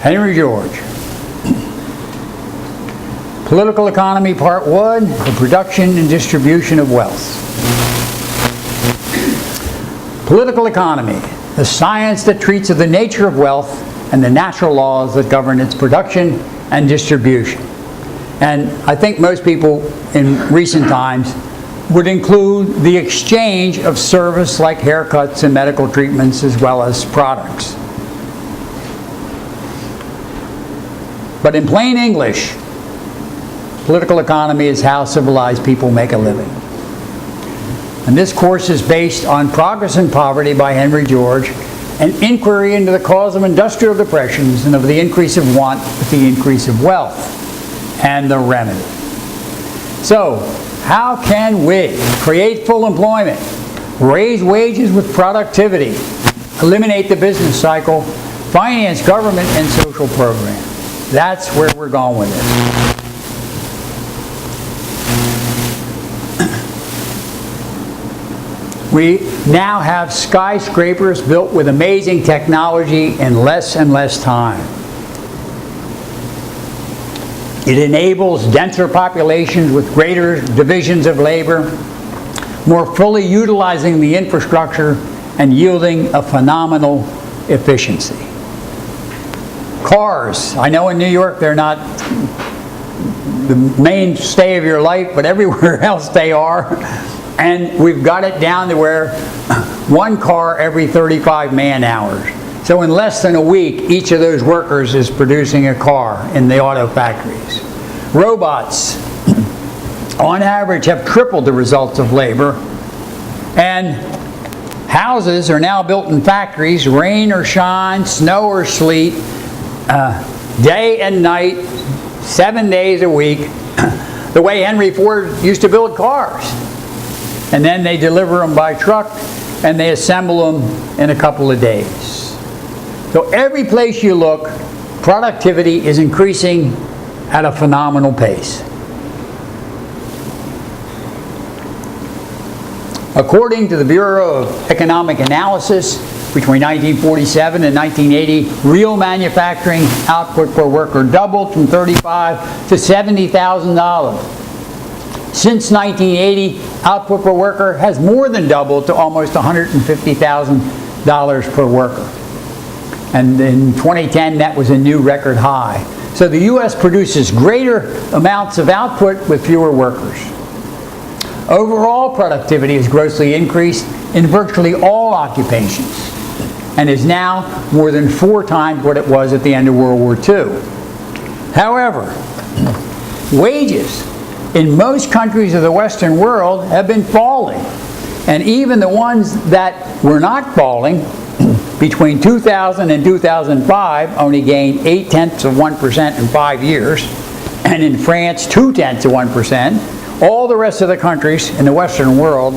Henry George. Political Economy Part 1, the production and distribution of wealth. Political economy, the science that treats of the nature of wealth and the natural laws that govern its production and distribution. And I think most people in recent times would include the exchange of service like haircuts and medical treatments as well as products. But in plain English, political economy is how civilized people make a living. And this course is based on Progress and Poverty by Henry George, an inquiry into the cause of industrial depressions and of the increase of want with the increase of wealth and the remedy. So, how can we create full employment, raise wages with productivity, eliminate the business cycle, finance government and social programs? That's where we're going with it. We now have skyscrapers built with amazing technology in less and less time. It enables denser populations with greater divisions of labor, more fully utilizing the infrastructure and yielding a phenomenal efficiency. Cars, I know in New York they're not the mainstay of your life, but everywhere else they are. And we've got it down to where one car every 35 man-hours. So in less than a week, each of those workers is producing a car in the auto factories. Robots, on average, have tripled the results of labor. And houses are now built in factories, rain or shine, snow or sleet, day and night, 7 days a week, the way Henry Ford used to build cars. And then they deliver them by truck and they assemble them in a couple of days. So every place you look, productivity is increasing at a phenomenal pace. According to the Bureau of Economic Analysis, between 1947 and 1980, real manufacturing output per worker doubled from $35,000 to $70,000. Since 1980, output per worker has more than doubled to almost $150,000 per worker. And in 2010, that was a new record high. So the U.S. produces greater amounts of output with fewer workers. Overall productivity has grossly increased in virtually all occupations and is now more than 4 times what it was at the end of World War II. However, wages in most countries of the Western world have been falling. And even the ones that were not falling, between 2000 and 2005, only gained 0.8% in 5 years. And in France, 0.2%. All the rest of the countries in the Western world,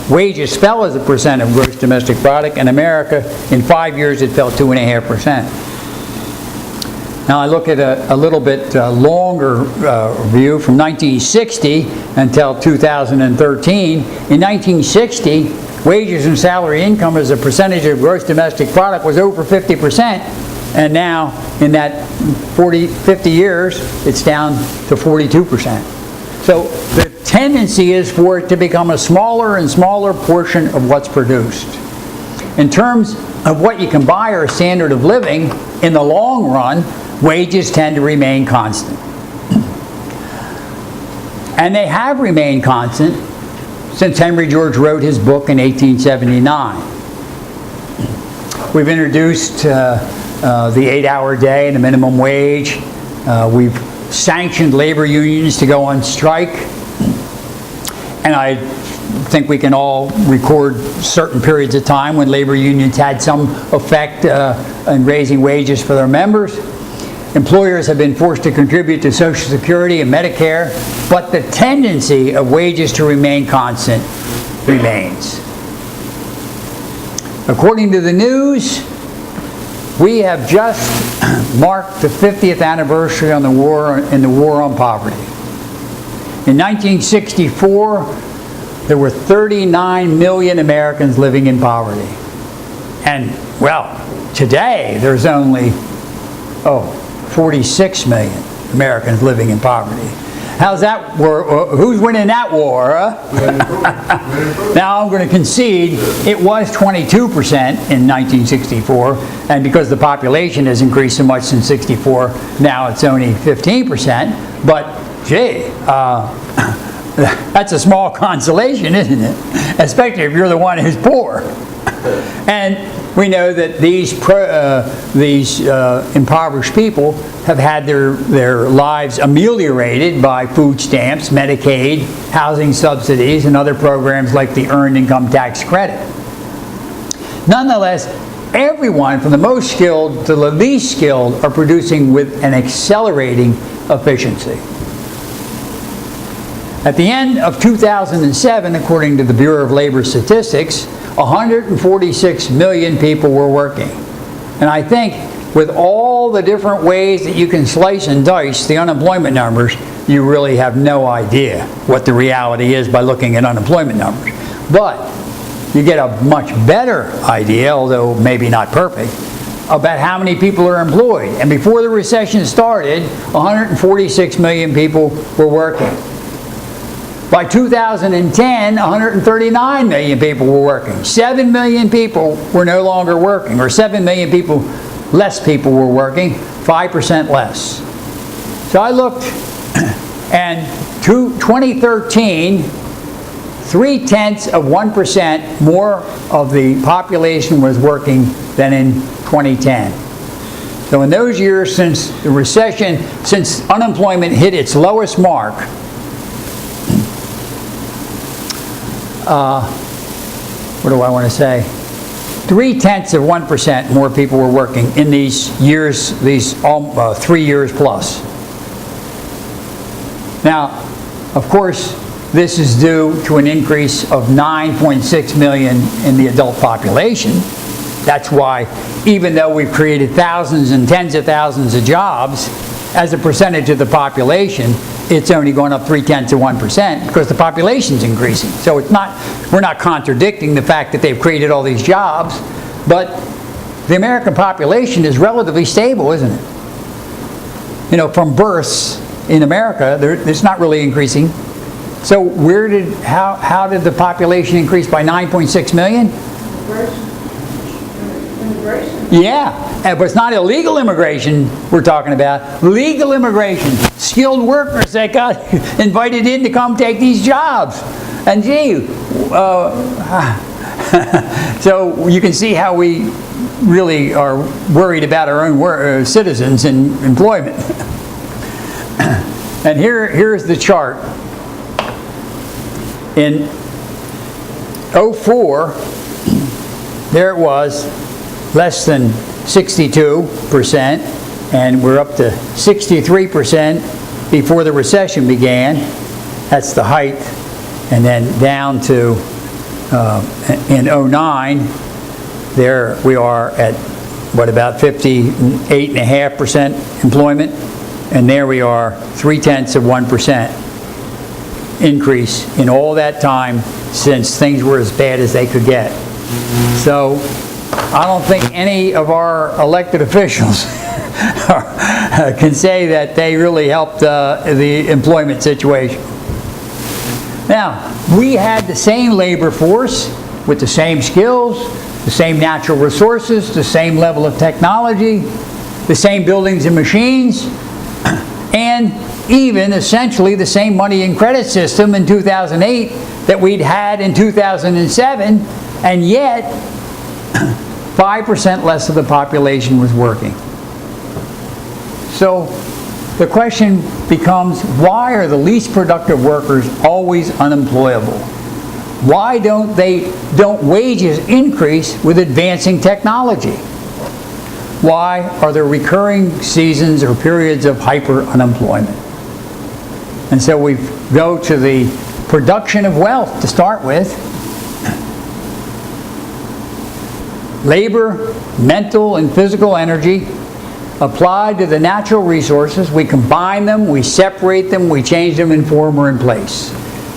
wages fell as a percent of gross domestic product. In America, in 5 years, it fell 2.5%. Now I look at a little bit longer view from 1960 until 2013. In 1960, wages and salary income as a percentage of gross domestic product was over 50%. And now, in that 50 years, it's down to 42%. So the tendency is for it to become a smaller and smaller portion of what's produced. In terms of what you can buy or a standard of living, in the long run, wages tend to remain constant. And they have remained constant since Henry George wrote his book in 1879. We've introduced the 8-hour day and the minimum wage. We've sanctioned labor unions to go on strike. And I think we can all record certain periods of time when labor unions had some effect in raising wages for their members. Employers have been forced to contribute to Social Security and Medicare, but the tendency of wages to remain constant remains. According to the news, we have just marked the 50th anniversary in the war on poverty. In 1964, there were 39 million Americans living in poverty. And, well, today there's only 46 million Americans living in poverty. How's that war? Who's winning that war, huh? Now I'm going to concede it was 22% in 1964, and because the population has increased so much since 64, now it's only 15%. But gee, that's a small consolation, isn't it? Especially if you're the one who's poor. And we know that these impoverished people have had their lives ameliorated by food stamps, Medicaid, housing subsidies, and other programs like the Earned Income Tax Credit. Nonetheless, everyone from the most skilled to the least skilled are producing with an accelerating efficiency. At the end of 2007, according to the Bureau of Labor Statistics, 146 million people were working. And I think with all the different ways that you can slice and dice the unemployment numbers, you really have no idea what the reality is by looking at unemployment numbers. But you get a much better idea, although maybe not perfect, about how many people are employed. And before the recession started, 146 million people were working. By 2010, 139 million people were working. 7 million people were no longer working, or 7 million people, less people were working, 5% less. So I looked, and to 2013, 0.3% more of the population was working than in 2010. So in those years since the recession, since unemployment hit its lowest mark, what do I want to say? 0.3% more people were working in these years, 3 years plus. Now, of course, this is due to an increase of 9.6 million in the adult population. That's why, even though we've created thousands and tens of thousands of jobs, as a percentage of the population, it's only going up 0.3% because the population's increasing. So it's not, we're not contradicting the fact that they've created all these jobs, but the American population is relatively stable, isn't it? You know, from births in America, it's not really increasing. So how did the population increase by 9.6 million? Immigration. Yeah, but it's not illegal immigration we're talking about. Legal immigration, skilled workers that got invited in to come take these jobs. And gee, so you can see how we really are worried about our own citizens and employment. And here's the chart. In 2004, there it was, less than 62%, and we're up to 63% before the recession began. That's the height. And then down to, in 2009, there we are at, what, about 58.5% employment, and there we are, 0.3% increase in all that time since things were as bad as they could get. So I don't think any of our elected officials can say that they really helped the employment situation. Now, we had the same labor force with the same skills, the same natural resources, the same level of technology, the same buildings and machines, and even essentially the same money and credit system in 2008 that we'd had in 2007, and yet 5% less of the population was working. So the question becomes, why are the least productive workers always unemployable? Why don't wages increase with advancing technology? Why are there recurring seasons or periods of hyper-unemployment? And so we go to the production of wealth to start with. Labor, mental and physical energy applied to the natural resources. We combine them, we separate them, we change them in form or in place.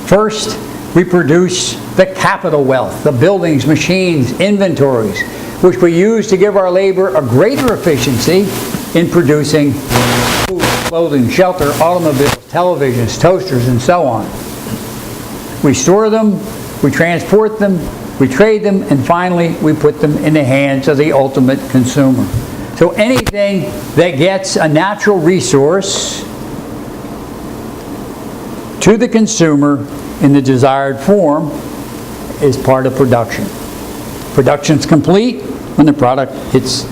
First, we produce the capital wealth, the buildings, machines, inventories, which we use to give our labor a greater efficiency in producing food, clothing, shelter, automobiles, televisions, toasters, and so on. We store them, we transport them, we trade them, and finally we put them in the hands of the ultimate consumer. So anything that gets a natural resource to the consumer in the desired form is part of production. Production's complete when the product hits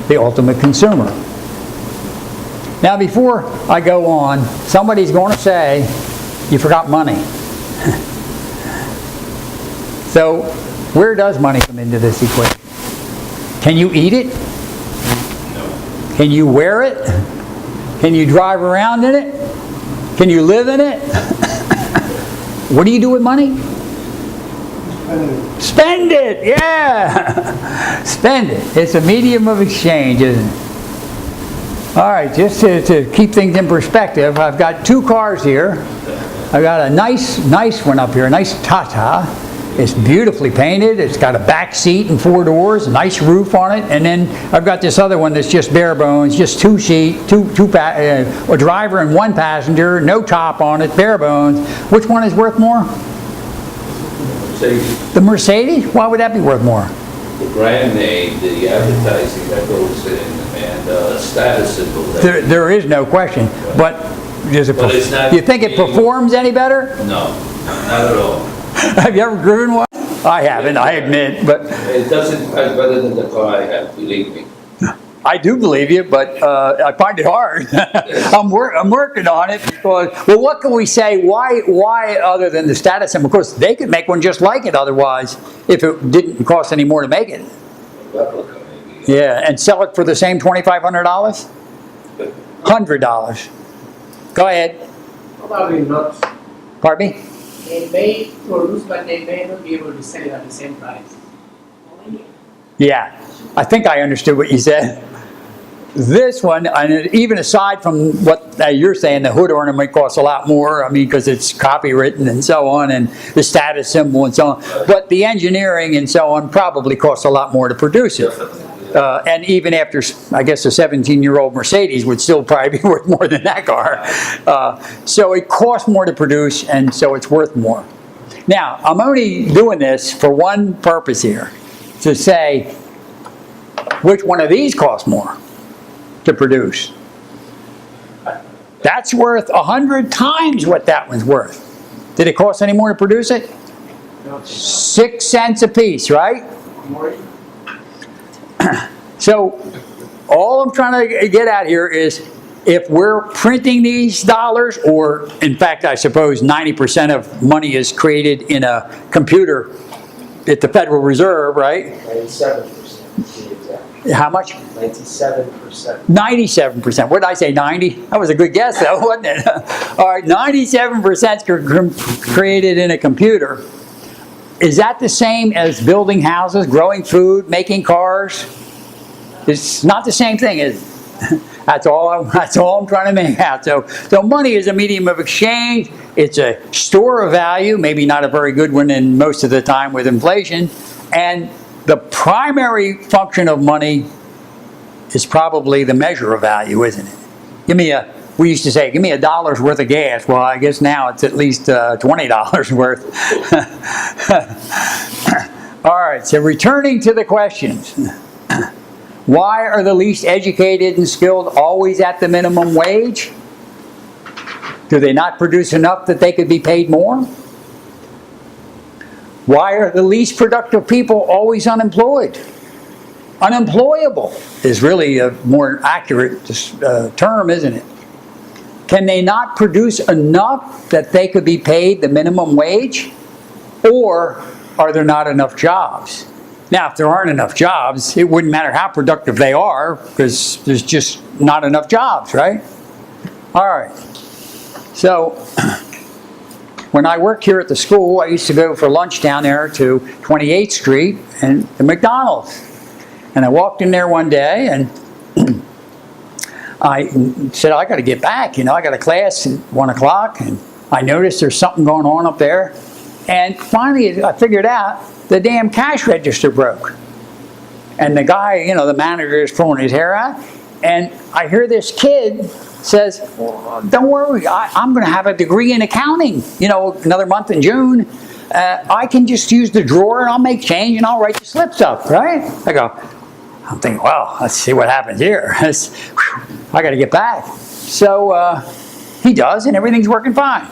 the ultimate consumer. Now before I go on, somebody's going to say, you forgot money. So where does money come into this equation? Can you eat it? Can you wear it? Can you drive around in it? Can you live in it? What do you do with money? Spend it, yeah! Spend it. It's a medium of exchange, isn't it? All right, just to keep things in perspective, I've got two cars here. I've got a nice one up here, a nice Tata. It's beautifully painted. It's got a back seat and 4 doors, a nice roof on it. And then I've got this other one that's just bare bones, just a driver and 1 passenger, no top on it, bare bones. Which one is worth more? Mercedes. The Mercedes? Why would that be worth more? The brand name, the advertising that goes in, and status symbol. There is no question. But do you think it performs any better? No, not at all. Have you ever driven one? I haven't, I admit, but It doesn't drive better than the car I have, believe me. I do believe you, but I find it hard. I'm working on it because, well, what can we say? Why other than the status symbol? Of course, they could make one just like it otherwise if it didn't cost any more to make it. Replica, maybe. Yeah, and sell it for the same $2,500? $100. Go ahead. Probably not. Pardon me? They may produce, but they may not be able to sell it at the same price. Yeah, I think I understood what you said. This one, and even aside from what you're saying, the hood ornament costs a lot more, I mean, because it's copywritten and so on, and the status symbol and so on. But the engineering and so on probably costs a lot more to produce it. And even after, I guess, a 17-year-old Mercedes would still probably be worth more than that car. So it costs more to produce, and so it's worth more. Now, I'm only doing this for one purpose here, to say which one of these costs more to produce. That's worth 100 times what that one's worth. Did it cost any more to produce it? 6 cents a piece, right? So all I'm trying to get at here is if we're printing these dollars, or in fact I suppose 90% of money is created in a computer at the Federal Reserve, right? 97%. How much? 97%. 97%. What did I say, 90? That was a good guess though, wasn't it? All right, 97% created in a computer. Is that the same as building houses, growing food, making cars? It's not the same thing, is it? That's all I'm trying to make out. So money is a medium of exchange. It's a store of value, maybe not a very good one in most of the time with inflation. And the primary function of money is probably the measure of value, isn't it? We used to say, give me $1 worth of gas. Well, I guess now it's at least $20 worth. All right, so returning to the questions. Why are the least educated and skilled always at the minimum wage? Do they not produce enough that they could be paid more? Why are the least productive people always unemployed? Unemployable is really a more accurate term, isn't it? Can they not produce enough that they could be paid the minimum wage? Or are there not enough jobs? Now, if there aren't enough jobs, it wouldn't matter how productive they are, because there's just not enough jobs, right? All right. So, when I worked here at the school, I used to go for lunch down there to 28th Street and the McDonald's. And I walked in there one day and I said, I got to get back. I got a class at 1 o'clock, and I noticed there's something going on up there. And finally, I figured out the damn cash register broke. And the guy, the manager is pulling his hair out. And I hear this kid says, well, don't worry, I'm going to have a degree in accounting, you know, another month in June. I can just use the drawer and I'll make change and I'll write the slips up, right? I'm thinking, well, let's see what happens here. I got to get back. So he does, and everything's working fine.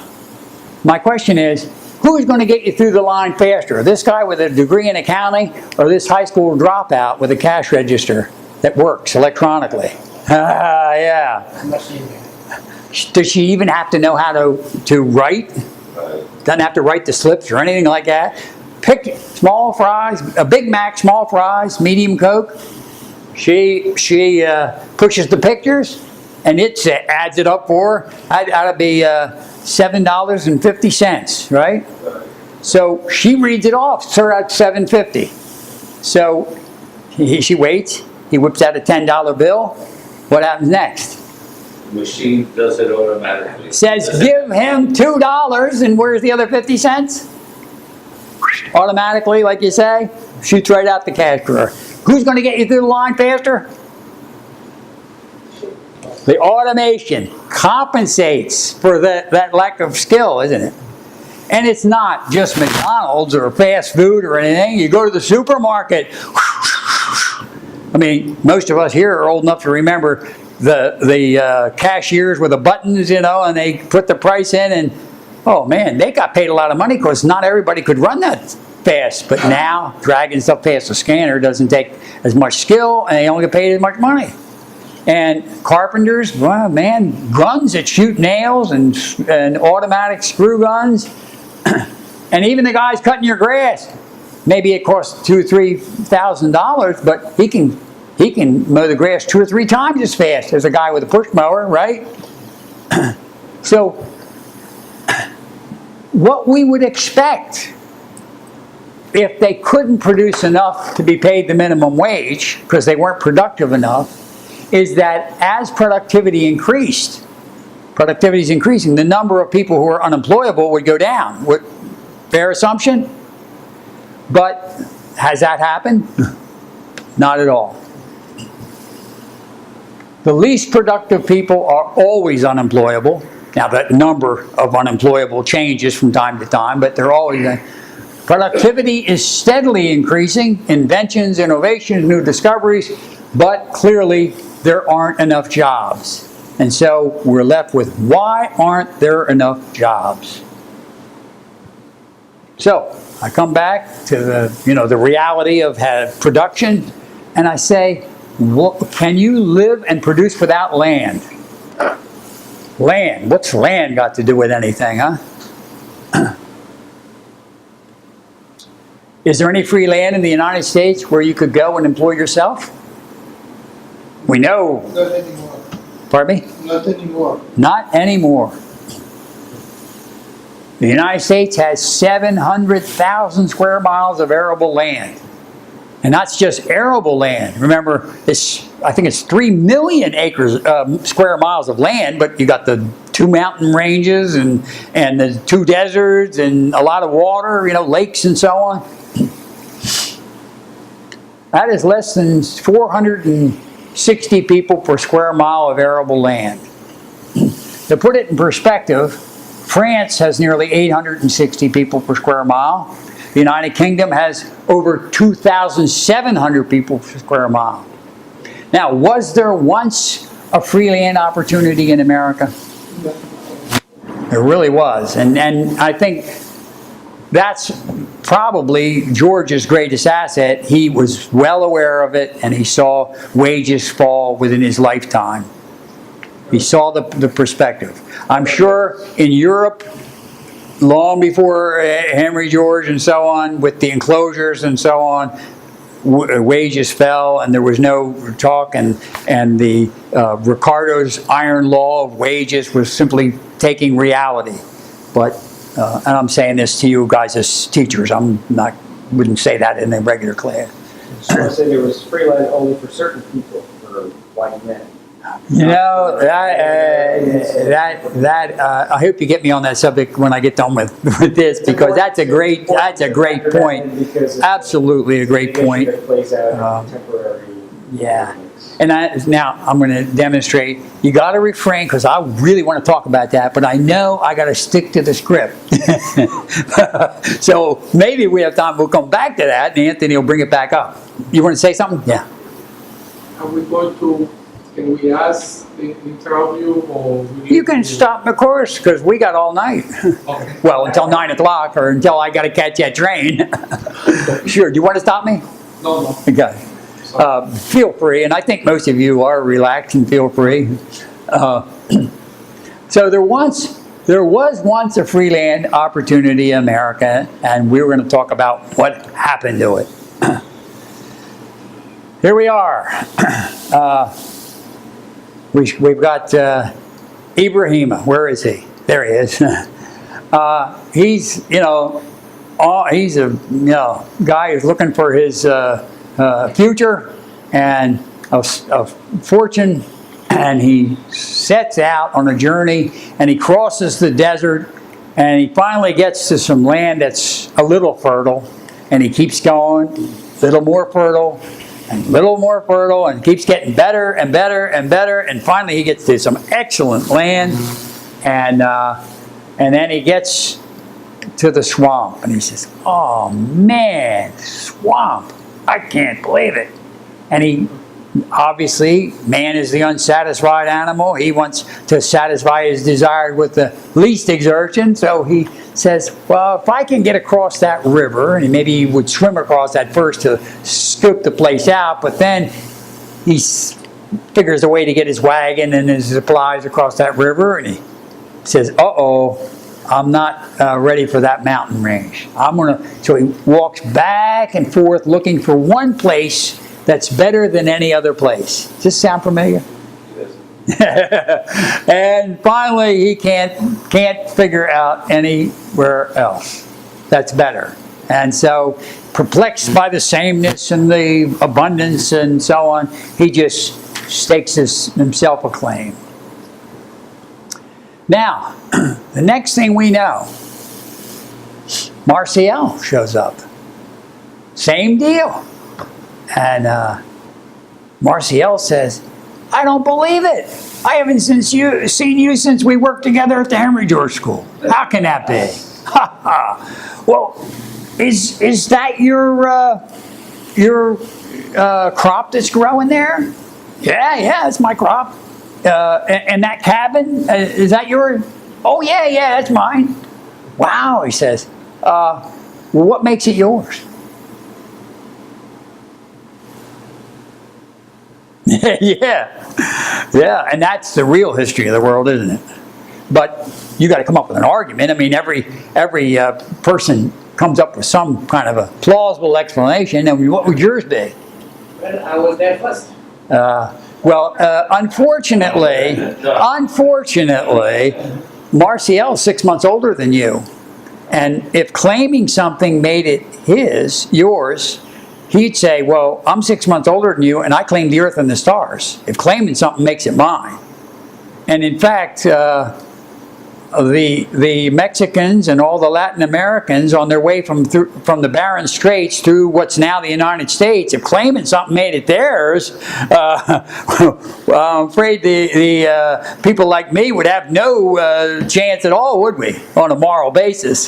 My question is, who is going to get you through the line faster? This guy with a degree in accounting or this high school dropout with a cash register that works electronically? Yeah. Does she even have to know how to write? Doesn't have to write the slips or anything like that. Pick small fries, a Big Mac, small fries, medium Coke. She pushes the pictures, and it adds it up for her. That'd be $7.50, right? So she reads it off. Sir, that's $7.50. So she waits. He whips out a $10 bill. What happens next? The machine does it automatically. Says, give him $2, and where's the other 50 cents? Automatically, like you say, shoots right out the cash drawer. Who's going to get you through the line faster? The automation compensates for that lack of skill, isn't it? And it's not just McDonald's or fast food or anything. You go to the supermarket. I mean, most of us here are old enough to remember the cashiers with the buttons, you know, and they put the price in, and oh man, they got paid a lot of money because not everybody could run that fast. But now, dragging stuff past the scanner doesn't take as much skill, and they only get paid as much money. And carpenters, well, man, guns that shoot nails and automatic screw guns, and even the guys cutting your grass. Maybe it costs $2,000 or $3,000, but he can mow the grass 2 or 3 times as fast as a guy with a push mower, right? So, what we would expect if they couldn't produce enough to be paid the minimum wage because they weren't productive enough, is that as productivity is increasing, the number of people who are unemployable would go down. Fair assumption? But has that happened? Not at all. The least productive people are always unemployable. Now, that number of unemployable changes from time to time, but they're always. Productivity is steadily increasing, inventions, innovations, new discoveries, but clearly there aren't enough jobs. And so we're left with, why aren't there enough jobs? So I come back to the reality of production, and I say, can you live and produce without land? Land. What's land got to do with anything, huh? Is there any free land in the United States where you could go and employ yourself? We know. Not anymore. Pardon me? Not anymore. Not anymore. The United States has 700,000 square miles of arable land. And that's just arable land. Remember, I think it's 3 million square miles of land, but you got the 2 mountain ranges and the 2 deserts and a lot of water, lakes and so on. That is less than 460 people per square mile of arable land. To put it in perspective, France has nearly 860 people per square mile. The United Kingdom has over 2,700 people per square mile. Now, was there once a free land opportunity in America? There really was. And I think that's probably George's greatest asset. He was well aware of it, and he saw wages fall within his lifetime. He saw the perspective. I'm sure in Europe, long before Henry George and so on, with the enclosures and so on, wages fell and there was no talk, and the Ricardo's iron law of wages was simply taking reality. But and I'm saying this to you guys as teachers. Wouldn't say that in a regular class. So I said there was free land only for certain people, for white men. I hope you get me on that subject when I get done with this, because that's a great point. Absolutely a great point. It plays out temporary. Yeah. And now I'm going to demonstrate. You got to refrain because I really want to talk about that, but I know I got to stick to the script. So maybe we have time. We'll come back to that, and Anthony will bring it back up. You want to say something? Yeah. Are we going to, can we ask, interrupt you, or? We You can stop the course because we got all night. Okay. Well, until 9 o'clock or until I got to catch that train. Sure. Do you want to stop me? No. Okay. Feel free, and I think most of you are relaxed and feel free. So there was once a free land opportunity in America, and we were going to talk about what happened to it. Here we are. We've got Ibrahim. Where is he? There he is. He's he's a guy who's looking for his future and a fortune, and he sets out on a journey, and he crosses the desert, and he finally gets to some land that's a little fertile, and he keeps going, a little more fertile, and a little more fertile, and keeps getting better and better and better, and finally he gets to some excellent land, and then he gets to the swamp, and he says, "Oh man, swamp! I can't believe it." And he, obviously, man is the unsatisfied animal. He wants to satisfy his desire with the least exertion. So he says, well, if I can get across that river, and maybe he would swim across that first to scoop the place out, but then he figures a way to get his wagon and his supplies across that river, and he says, uh-oh, I'm not ready for that mountain range. So he walks back and forth looking for one place that's better than any other place. Does this sound familiar? Yes. And finally, he can't figure out anywhere else that's better. And so, perplexed by the sameness and the abundance and so on, he just stakes himself a claim. Now, the next thing we know, Marcio shows up. Same deal. And Marcio says, I don't believe it. I haven't seen you since we worked together at the Henry George School. How can that be? Ha ha. Well, is that your crop that's growing there? Yeah, it's my crop. And that cabin, is that yours? Oh, yeah, that's mine. Wow, he says. Well, what makes it yours? Yeah, and that's the real history of the world, isn't it? But you got to come up with an argument. I mean, every person comes up with some kind of a plausible explanation. And what would yours be? Well, I was there first. Unfortunately, Marciel's 6 months older than you. And if claiming something made it yours, he'd say, well, I'm 6 months older than you, and I claim the earth and the stars. If claiming something makes it mine. And in fact, the Mexicans and all the Latin Americans on their way from the Barren Straits through what's now the United States, if claiming something made it theirs, I'm afraid the people like me would have no chance at all, would we, on a moral basis?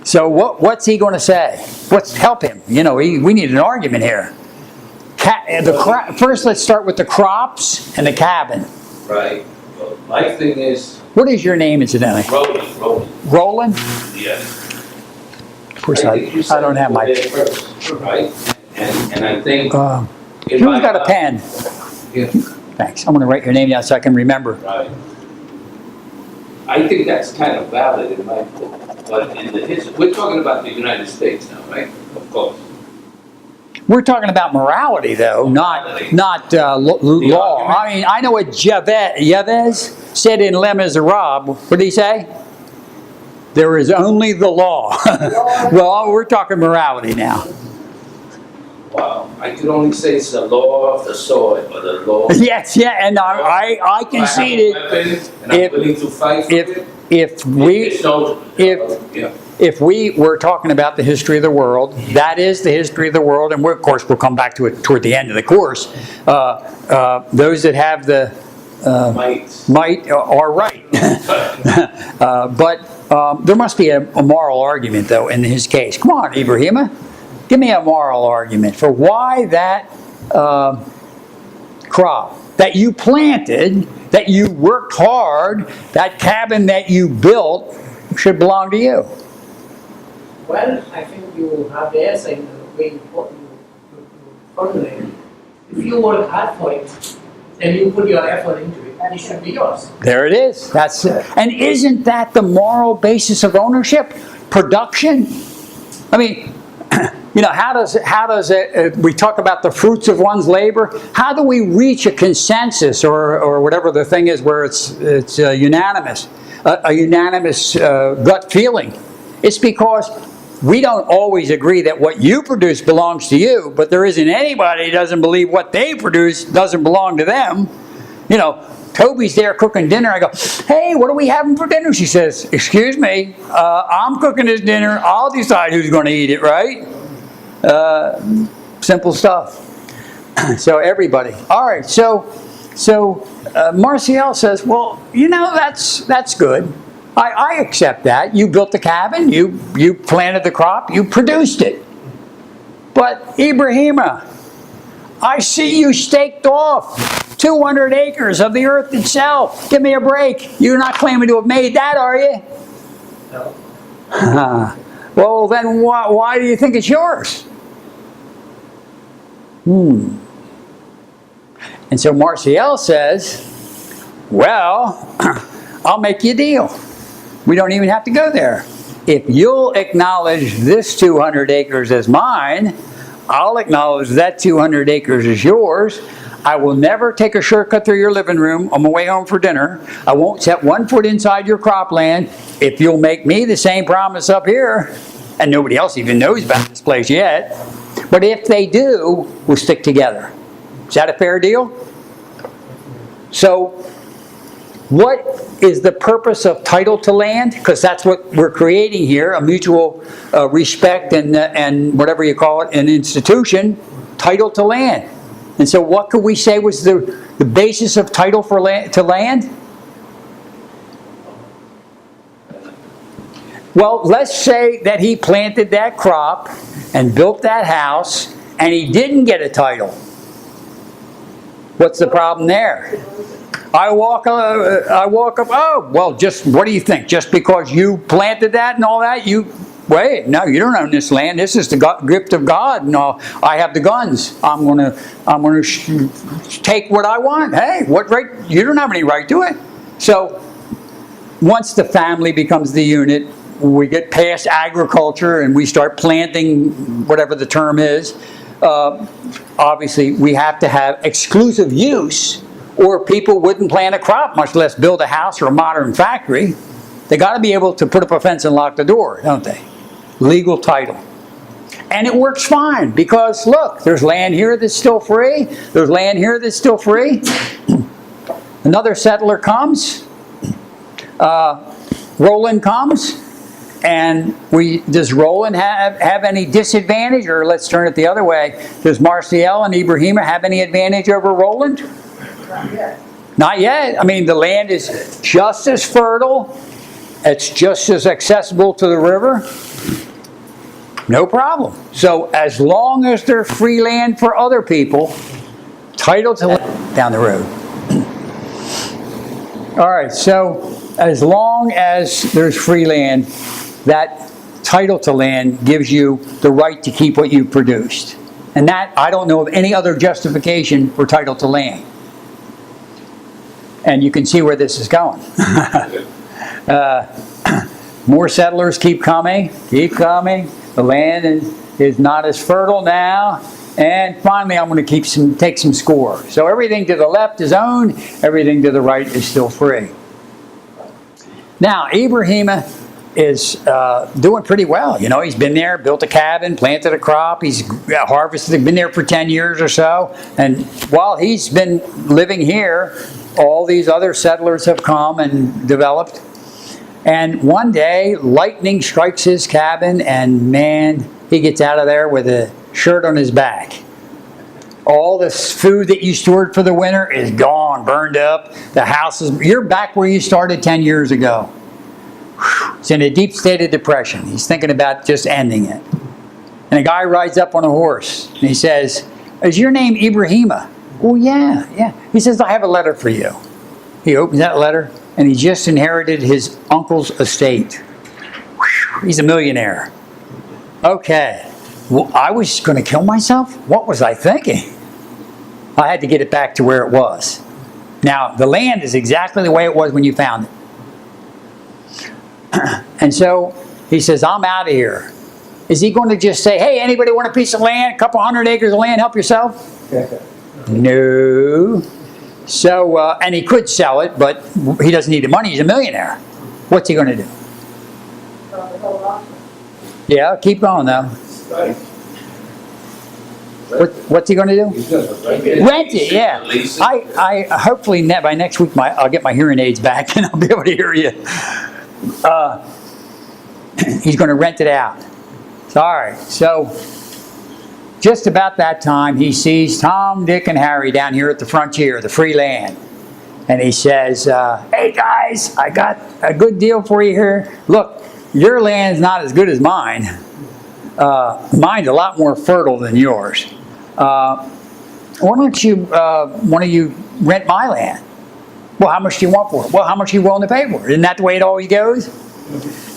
So what's he going to say? Help him? We need an argument here. First, let's start with the crops and the cabin. Right. Well, my thing is... What is your name, incidentally? Roland. Roland? Yes. Of course, I don't have my... First, right? And I think... Who's got a pen? Yeah. Thanks. I'm going to write your name down so I can remember. Right. I think that's kind of valid in my book. But in the history... We're talking about the United States now, right? Of course. We're talking about morality, though, not law. I mean, I know what Chavez said in Les Miserables. What did he say? There is only the law. Well, we're talking morality now. Wow, I could only say it's the law of the soil, or the law. Yes, yeah, and I conceded. I have a weapon, and I'm if- willing to fight for it. If we, There's no- yeah. if we were talking about the history of the world, that is the history of the world, and of course we'll come back to it toward the end of the course. Those that have the might are right. But there must be a moral argument, though, in his case. Come on, Ibrahim, give me a moral argument for why that crop that you planted, that you worked hard, that cabin that you built should belong to you. Well, I think you have the answer in the way you formulate it. If you work hard for it, and you put your effort into it, and it should be yours. There it is. And isn't that the moral basis of ownership? Production? I mean, you know, how does we talk about the fruits of one's labor? How do we reach a consensus or whatever the thing is where it's unanimous, a unanimous gut feeling? It's because we don't always agree that what you produce belongs to you, but there isn't anybody who doesn't believe what they produce doesn't belong to them. You know, Toby's there cooking dinner. I go, hey, what are we having for dinner? She says, excuse me, I'm cooking this dinner. I'll decide who's going to eat it, right? Simple stuff. So everybody. All right, so Marcio says, well, you know, that's good. I accept that. You built the cabin, you planted the crop, you produced it. But Ibrahim, I see you staked off 200 acres of the earth itself. Give me a break. You're not claiming to have made that, are you? No. Well, then why do you think it's yours? And so Marcial says, well, I'll make you a deal. We don't even have to go there. If you'll acknowledge this 200 acres as mine, I'll acknowledge that 200 acres is yours. I will never take a shortcut through your living room on my way home for dinner. I won't set one foot inside your cropland if you'll make me the same promise up here. And nobody else even knows about this place yet. But if they do, we'll stick together. Is that a fair deal? So, what is the purpose of title to land? Because that's what we're creating here, a mutual respect and whatever you call it, an institution, title to land. And so what could we say was the basis of title for to land? Well, let's say that he planted that crop and built that house and he didn't get a title. What's the problem there? I walk up, oh, well, just, what do you think? Just because you planted that and all that, wait, no, you don't own this land. This is the gift of God. No, I have the guns. I'm gonna take what I want. Hey, what right? You don't have any right to it. So, once the family becomes the unit, we get past agriculture and we start planting, whatever the term is. Obviously, we have to have exclusive use, or people wouldn't plant a crop, much less build a house or a modern factory. They got to be able to put up a fence and lock the door, don't they? Legal title. And it works fine because, look, there's land here that's still free. There's land here that's still free. Another settler comes. Roland comes. And does Roland have any disadvantage? Or let's turn it the other way. Does Marcial and Ibrahim have any advantage over Roland? Not yet. Not yet. I mean, the land is just as fertile. It's just as accessible to the river. No problem. So as long as there's free land for other people, title to land down the road. All right, so as long as there's free land, that title to land gives you the right to keep what you produced. And that, I don't know of any other justification for title to land. And you can see where this is going. More settlers keep coming. The land is not as fertile now. And finally, I'm going to take some score. So everything to the left is owned. Everything to the right is still free. Now, Ibrahim is doing pretty well. You know, he's been there, built a cabin, planted a crop. He's harvested, been there for 10 years or so. And while he's been living here, all these other settlers have come and developed. And one day, lightning strikes his cabin, and man, he gets out of there with a shirt on his back. All this food that you stored for the winter is gone, burned up. The house is, you're back where you started 10 years ago. He's in a deep state of depression. He's thinking about just ending it. And a guy rides up on a horse, and he says, "Is your name Ibrahim?" "Oh, yeah. He says, "I have a letter for you." He opens that letter, and he just inherited his uncle's estate. He's a millionaire. Okay. Well, I was going to kill myself? What was I thinking? I had to get it back to where it was. Now, the land is exactly the way it was when you found it. And so he says, "I'm out of here." Is he going to just say, "Hey, anybody want a piece of land, a couple 100 acres of land, help yourself"? No. So, and he could sell it, but he doesn't need the money. He's a millionaire. What's he going to do? Yeah, keep going though. What's he going to do? Rent it, yeah. I hopefully by next week I'll get my hearing aids back and I'll be able to hear you. He's going to rent it out. All right. So just about that time, he sees Tom, Dick, and Harry down here at the frontier, the free land. And he says, "Hey guys, I got a good deal for you here. Look, your land's not as good as mine. Mine's a lot more fertile than yours. Why don't you, one of you, rent my land?" "Well, how much do you want for it?" "Well, how much are you willing to pay for it?" Isn't that the way it always goes?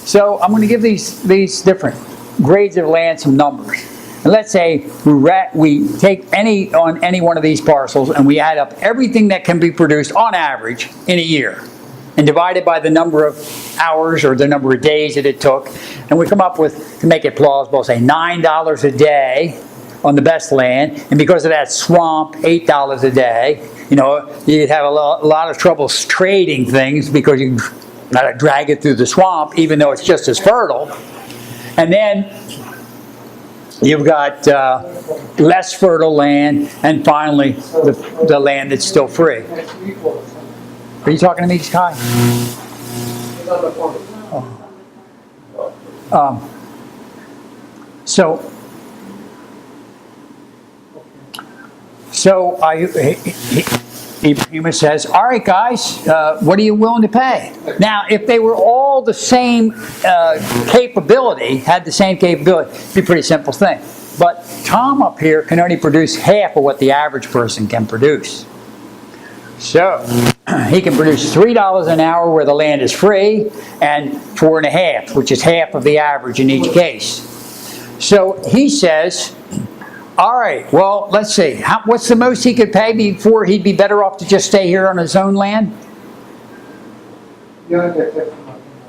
So I'm going to give these different grades of land some numbers. And let's say we take any one of these parcels and we add up everything that can be produced on average in a year and divide it by the number of hours or the number of days that it took. And we come up with, to make it plausible, say $9 a day on the best land. And because of that swamp, $8 a day. You know, you'd have a lot of trouble trading things because you got to drag it through the swamp even though it's just as fertile. And then you've got less fertile land, and finally the land that's still free. Are you talking to me, Kai? Ibrahim says, "All right, guys, what are you willing to pay?" Now, if they were all the same capability, had the same capability, it'd be a pretty simple thing. But Tom up here can only produce half of what the average person can produce. So he can produce $3 an hour where the land is free, and 4.5, which is half of the average in each case. So he says, "All right, well, let's see. What's the most he could pay before he'd be better off to just stay here on his own land?"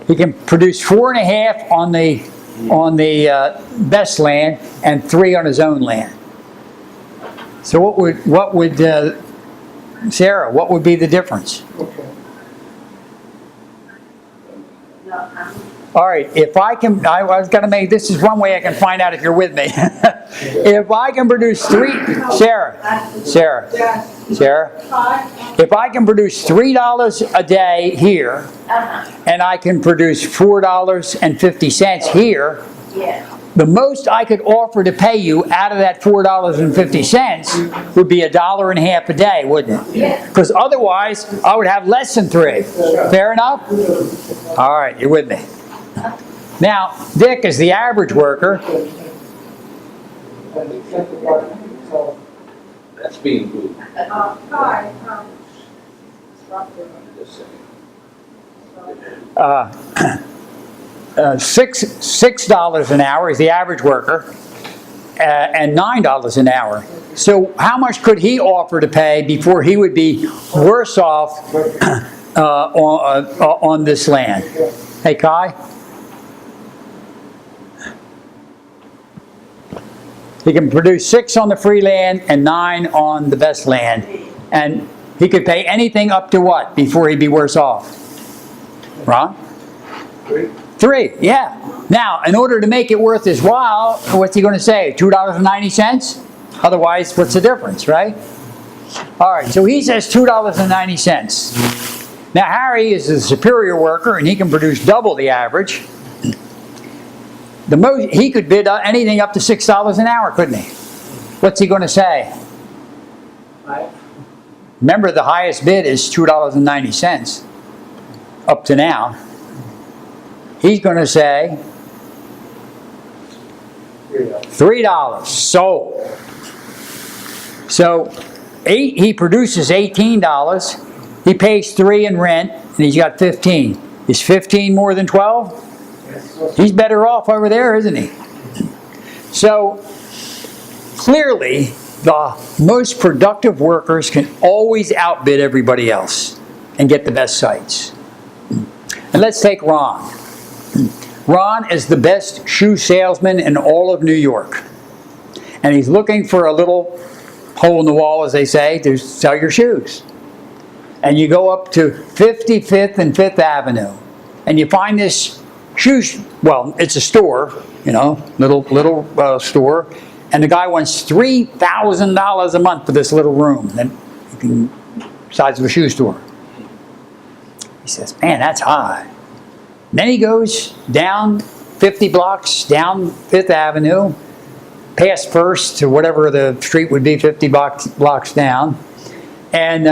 He can produce 4.5 on the best land and 3 on his own land. So what would Sarah? What would be the difference? All right, if I can, I was going to make, this is one way I can find out if you're with me. If I can produce Sarah, if I can produce $3 a day here, and I can produce $4.50 here, the most I could offer to pay you out of that $4.50 would be $1.50 a day, wouldn't it? Because otherwise, I would have less than 3. Fair enough? All right, you're with me. Now, Dick is the average worker. That's being moved. $6 an hour is the average worker, and $9 an hour. So how much could he offer to pay before he would be worse off on this land? Hey, Kai? He can produce 6 on the free land and 9 on the best land. And he could pay anything up to what before he'd be worse off? Ron? 3, yeah. Now, in order to make it worth his while, what's he going to say? $2.90? Otherwise, what's the difference, right? All right, so he says $2.90. Now, Harry is a superior worker, and he can produce double the average. The most, he could bid anything up to $6 an hour, couldn't he? What's he going to say? 5. Remember, the highest bid is $2.90 up to now. He's going to say $3. Sold. So he produces $18. He pays $3 in rent, and he's got $15. Is $15 more than $12? He's better off over there, isn't he? So clearly, the most productive workers can always outbid everybody else and get the best sites. And let's take Ron. Ron is the best shoe salesman in all of New York. And he's looking for a little hole in the wall, as they say, to sell your shoes. And you go up to 55th and 5th Avenue, and you find this well, it's a store, you know, little store, and the guy wants $3,000 a month for this little room, size of a shoe store. He says, man, that's high. And then he goes down 50 blocks, down 5th Avenue, past First to whatever the street would be, 50 blocks down, and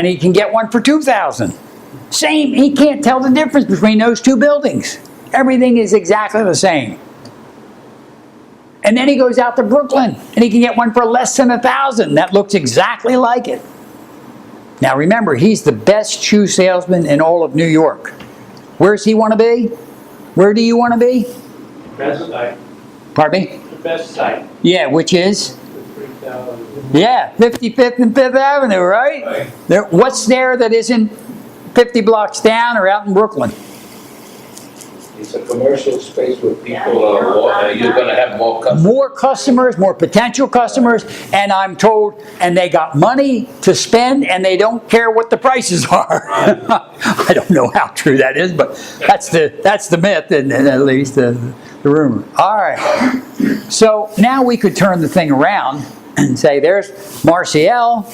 he can get one for $2,000. Same, he can't tell the difference between those two buildings. Everything is exactly the same. And then he goes out to Brooklyn, and he can get one for less than $1,000. That looks exactly like it. Now remember, he's the best shoe salesman in all of New York. Where's he want to be? Where do you want to be? Best site. Pardon me? The best site. Yeah, which is? The 3,000. Yeah, 55th and 5th Avenue, right? Right. What's there that isn't 50 blocks down or out in Brooklyn? It's a commercial space where people are, you're gonna have more customers. More customers, more potential customers, and I'm told, and they got money to spend, and they don't care what the prices are. I don't know how true that is, but that's the myth, and at least the rumor. All right. So now we could turn the thing around and say, there's Marcio.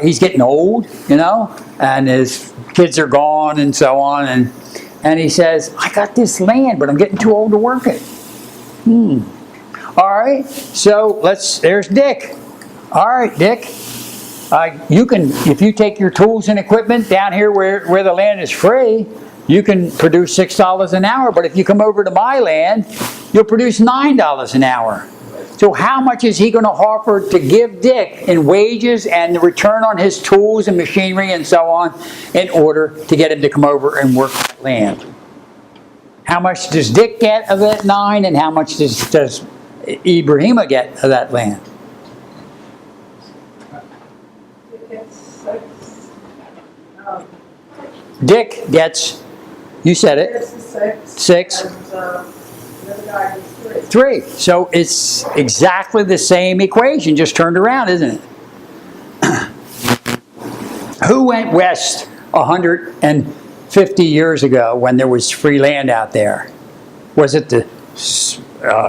He's getting old, you know, and his kids are gone and so on, and he says, I got this land, but I'm getting too old to work it. All right, so there's Dick. All right, Dick, you can, if you take your tools and equipment down here where the land is free, you can produce $6 an hour, but if you come over to my land, you'll produce $9 an hour. So how much is he going to offer to give Dick in wages and the return on his tools and machinery and so on in order to get him to come over and work the land? How much does Dick get of that 9, and how much does Ibrahim get of that land? Dick gets, you said it, 6. And 3. So it's exactly the same equation, just turned around, isn't it? Who went west 150 years ago when there was free land out there? Was it the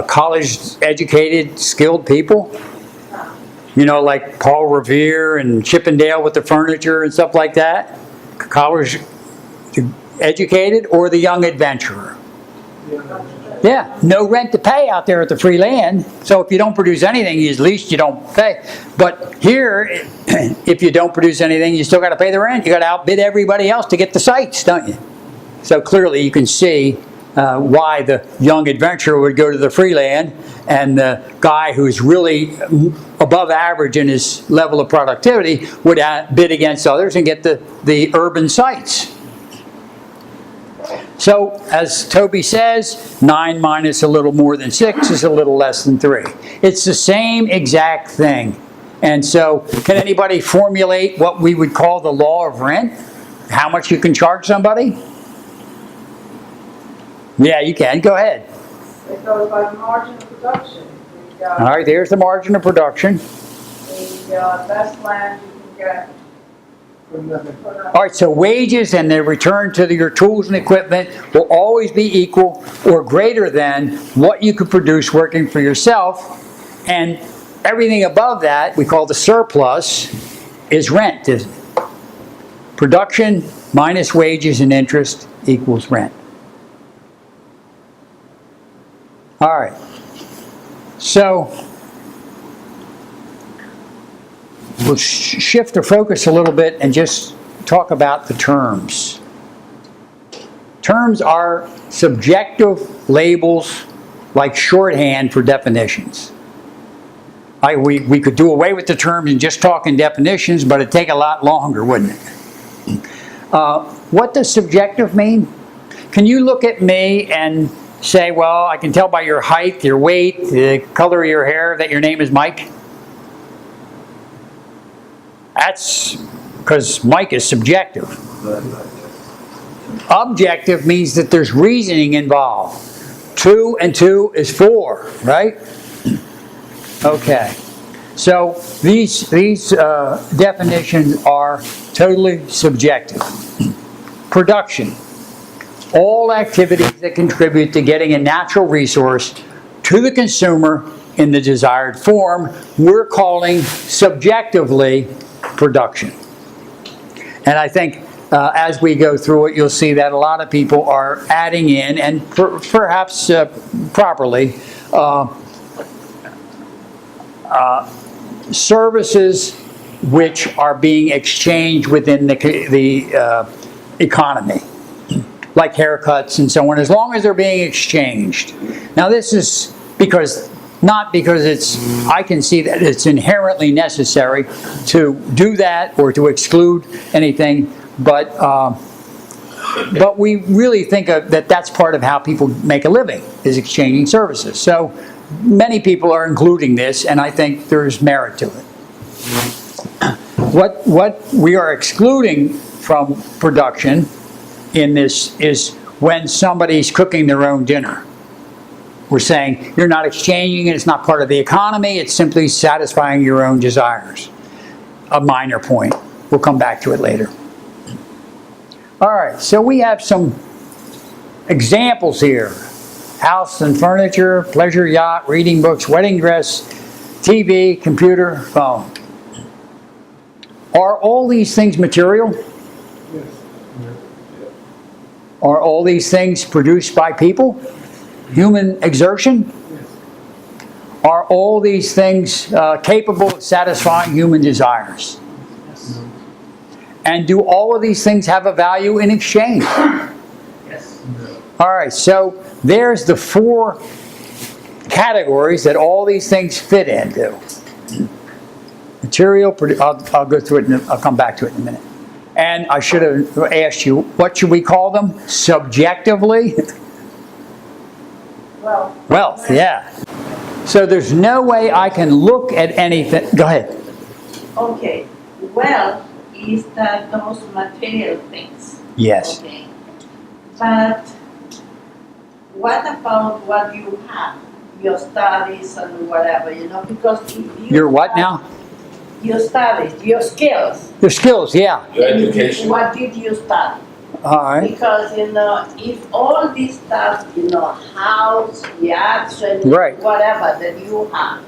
college-educated, skilled people? You know, like Paul Revere and Chippendale with the furniture and stuff like that? College-educated, or the young adventurer? Yeah, no rent to pay out there at the free land. So if you don't produce anything, at least you don't pay. But here, if you don't produce anything, you still got to pay the rent. You got to outbid everybody else to get the sites, don't you? So clearly you can see why the young adventurer would go to the free land, and the guy who's really above average in his level of productivity would bid against others and get the urban sites. So, as Toby says, 9 minus a little more than 6 is a little less than 3. It's the same exact thing. And so, can anybody formulate what we would call the law of rent? How much you can charge somebody? Yeah, you can. Go ahead. it goes by margin of production. All right, there's the margin of production. The best land you can get All right, so wages and the return to your tools and equipment will always be equal or greater than what you could produce working for yourself. And everything above that, we call the surplus, is rent, isn't it? Production minus wages and interest equals rent. All right. So we'll shift the focus a little bit and just talk about the terms. Terms are subjective labels like shorthand for definitions. We could do away with the terms and just talk in definitions, but it'd take a lot longer, wouldn't it? What does subjective mean? Can you look at me and say, well, I can tell by your height, your weight, the color of your hair that your name is Mike? That's because Mike is subjective. Objective means that there's reasoning involved. 2 and 2 is 4, right? Okay. So these definitions are totally subjective. Production. All activities that contribute to getting a natural resource to the consumer in the desired form, we're calling subjectively production. And I think as we go through it, you'll see that a lot of people are adding in, and perhaps properly, services which are being exchanged within the economy, like haircuts and so on, as long as they're being exchanged. Now this is not because I can see that it's inherently necessary to do that or to exclude anything, but we really think that that's part of how people make a living, is exchanging services. So many people are including this, and I think there's merit to it. What we are excluding from production in this is when somebody's cooking their own dinner. We're saying you're not exchanging it, it's not part of the economy, it's simply satisfying your own desires. A minor point. We'll come back to it later. All right, so we have some examples here. House and furniture, pleasure yacht, reading books, wedding dress, TV, computer, phone. Are all these things material? Yes. Are all these things produced by people? Human exertion? Yes. Are all these things capable of satisfying human desires? Yes. And do all of these things have a value in exchange? Yes. All right, so there's the 4 categories that all these things fit into. Material, I'll go through it, and I'll come back to it in a minute. And I should have asked you, what should we call them? Subjectively? Wealth, yeah. So there's no way I can look at anything. Go ahead. Okay, wealth is those material things. Yes. Okay. But what about what you have? Your studies and whatever, because if you Your what now? Your studies, your skills. Your skills, yeah. Your education. What did you study? All right. Because, if all this stuff, house, yachts, and Right. whatever that you have,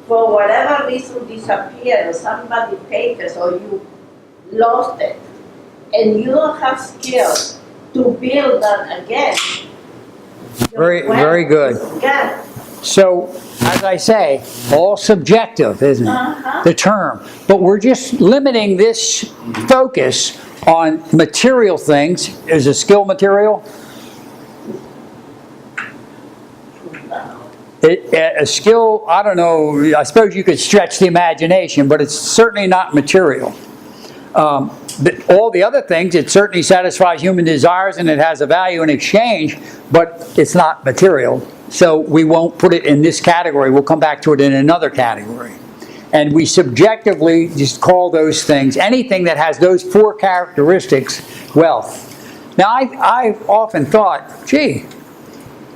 for whatever reason disappeared, or somebody take it, or you lost it, and you don't have skills to build that again. Very good. Yeah. So, as I say, all subjective, isn't it? Uh-huh. The term. But we're just limiting this focus on material things. Is a skill material? A skill, I don't know, I suppose you could stretch the imagination, but it's certainly not material. All the other things, it certainly satisfies human desires and it has a value in exchange, but it's not material. So we won't put it in this category. We'll come back to it in another category. And we subjectively just call those things, anything that has those 4 characteristics, wealth. Now, I've often thought, gee,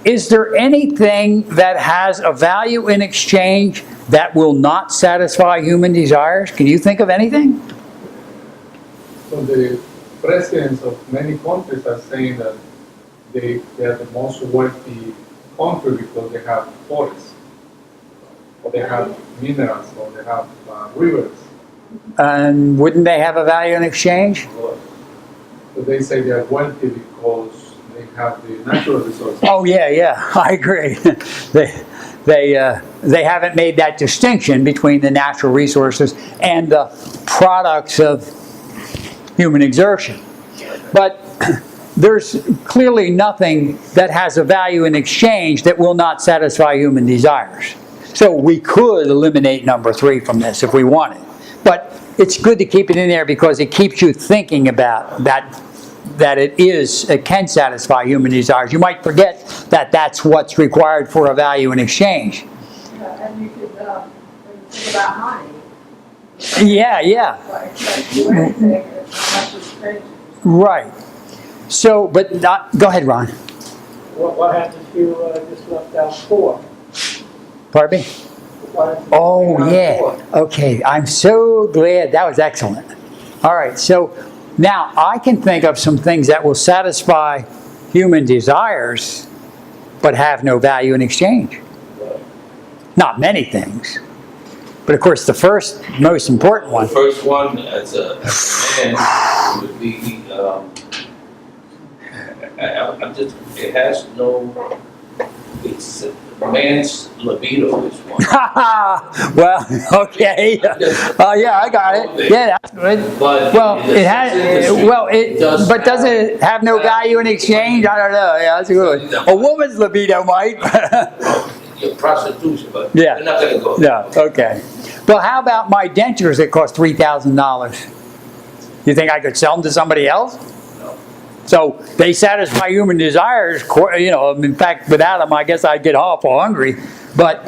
is there anything that has a value in exchange that will not satisfy human desires? Can you think of anything? So the presidents of many countries are saying that they are the most wealthy country because they have forests, or they have minerals, or they have rivers. And wouldn't they have a value in exchange? So they say they are wealthy because they have the natural resources. Oh yeah, I agree. they haven't made that distinction between the natural resources and the products of human exertion. But there's clearly nothing that has a value in exchange that will not satisfy human desires. So we could eliminate number 3 from this if we wanted. But it's good to keep it in there because it keeps you thinking about that it can satisfy human desires. You might forget that that's what's required for a value in exchange. And you could, when you think about money, Yeah. like do anything, it's not just change. Right. So, but not, go ahead, Ron. What happens if you just left out 4? Pardon me? What happens if you Oh, left out yeah. 4? Okay, I'm so glad. That was excellent. All right, so now I can think of some things that will satisfy human desires but have no value in exchange. Not many things. But of course, the first most important The one. first one, as a man, would be, it has no, it's, man's libido is one. Well, okay. Yeah, I got it. Yeah, that's good. But Well, in the it has. sex industry, Well, it. does But does it have no value in exchange? I don't know. Yeah, that's good. A woman's libido might. Your prostitution, but Yeah. we're not gonna go. No. Okay. Well, how about my dentures that cost $3,000? You think I could sell them to somebody else? No. So they satisfy human desires. You know, in fact, without them, I guess I'd get awful hungry. But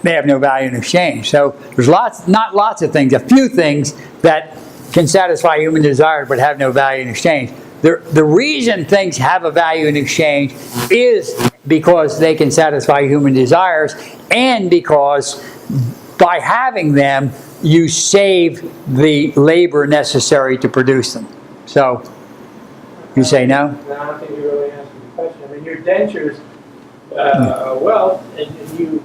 they have no value in exchange. So there's not lots of things, a few things that can satisfy human desires but have no value in exchange. The reason things have a value in exchange is because they can satisfy human desires and because by having them, you save the labor necessary to produce them. So, you say no? No, I don't think you really answered the question. I mean, your dentures are wealth, and you...